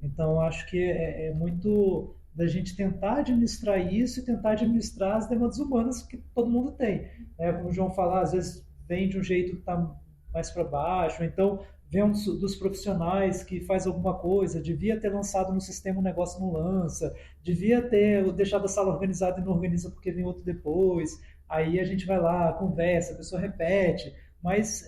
Então, acho que é muito da gente tentar administrar isso e tentar administrar as demandas humanas que todo mundo tem. Né? Como o João falou, às vezes vem de um jeito que está mais para baixo, então vem um dos profissionais que faz alguma coisa, devia ter lançado no sistema, o negócio não lança, devia ter deixado a sala organizada e não organiza porque vem outro depois, aí a gente vai lá, conversa, a pessoa repete, mas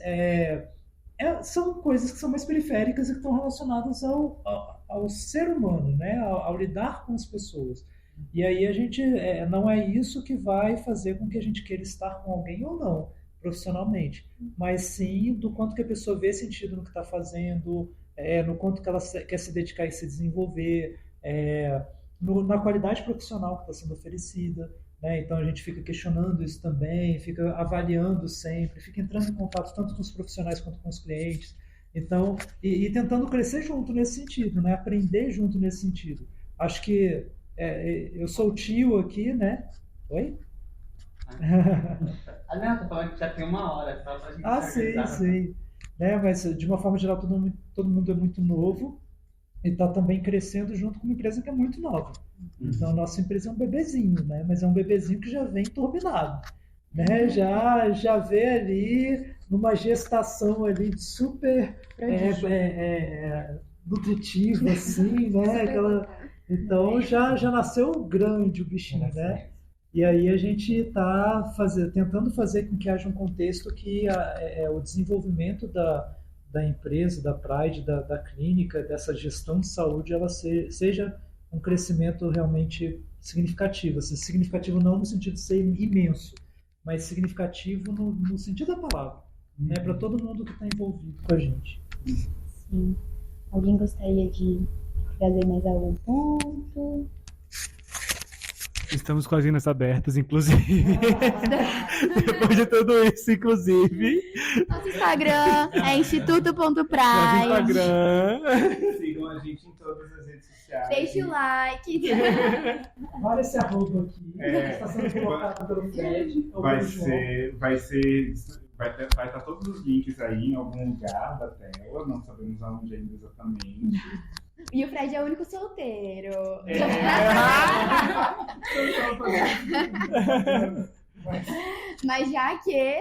são coisas que são mais periféricas e que estão relacionadas ao ser humano, né? ao lidar com as pessoas. E aí a gente não é isso que vai fazer com que a gente queira estar com alguém ou não, profissionalmente, mas sim do quanto que a pessoa vê sentido no que está fazendo, no quanto que ela quer se dedicar e se desenvolver, na qualidade profissional que está sendo oferecida, né? Então a gente fica questionando isso também, fica avaliando sempre, fica entrando em contato tanto com os profissionais quanto com os clientes, então, e tentando crescer junto nesse sentido, né? Aprender junto nesse sentido. Acho que eu sou o tio aqui, né? Oi? Não, tô falando que já tem 1 hora, só pra gente sim. Né? Mas, de uma forma geral, todo mundo é muito novo e está também crescendo junto com uma empresa que é muito nova. Então, a nossa empresa é um bebezinho, né? Mas é um bebezinho que já vem turbinado. Né? Já vê ali numa gestação ali super nutritiva, assim, né? Então, já nasceu grande o bichinho, né? E aí a gente está tentando fazer com que haja um contexto que o desenvolvimento da empresa, da Pride, da clínica, dessa gestão de saúde, ela seja um crescimento realmente significativo. Assim, significativo não no sentido de ser imenso, mas significativo no sentido da palavra, né, para todo mundo que está envolvido com a gente. Sim. Alguém gostaria de trazer mais algum ponto? Estamos com as agendas abertas, inclusive. Depois de tudo isso, inclusive. Nosso Instagram é instituto.pride. Nosso Instagram. Sigam a gente em todas as redes sociais. Deixe o like. Olha esse arroba aqui. Está sendo colocado pelo Fred. Vai estar todos os links aí em algum lugar da tela. Não sabemos aonde ainda exatamente. E o Fred é o único solteiro. Mas já que...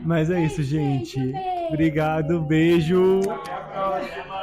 Mas é isso, gente. Obrigado, beijo. Até a próxima.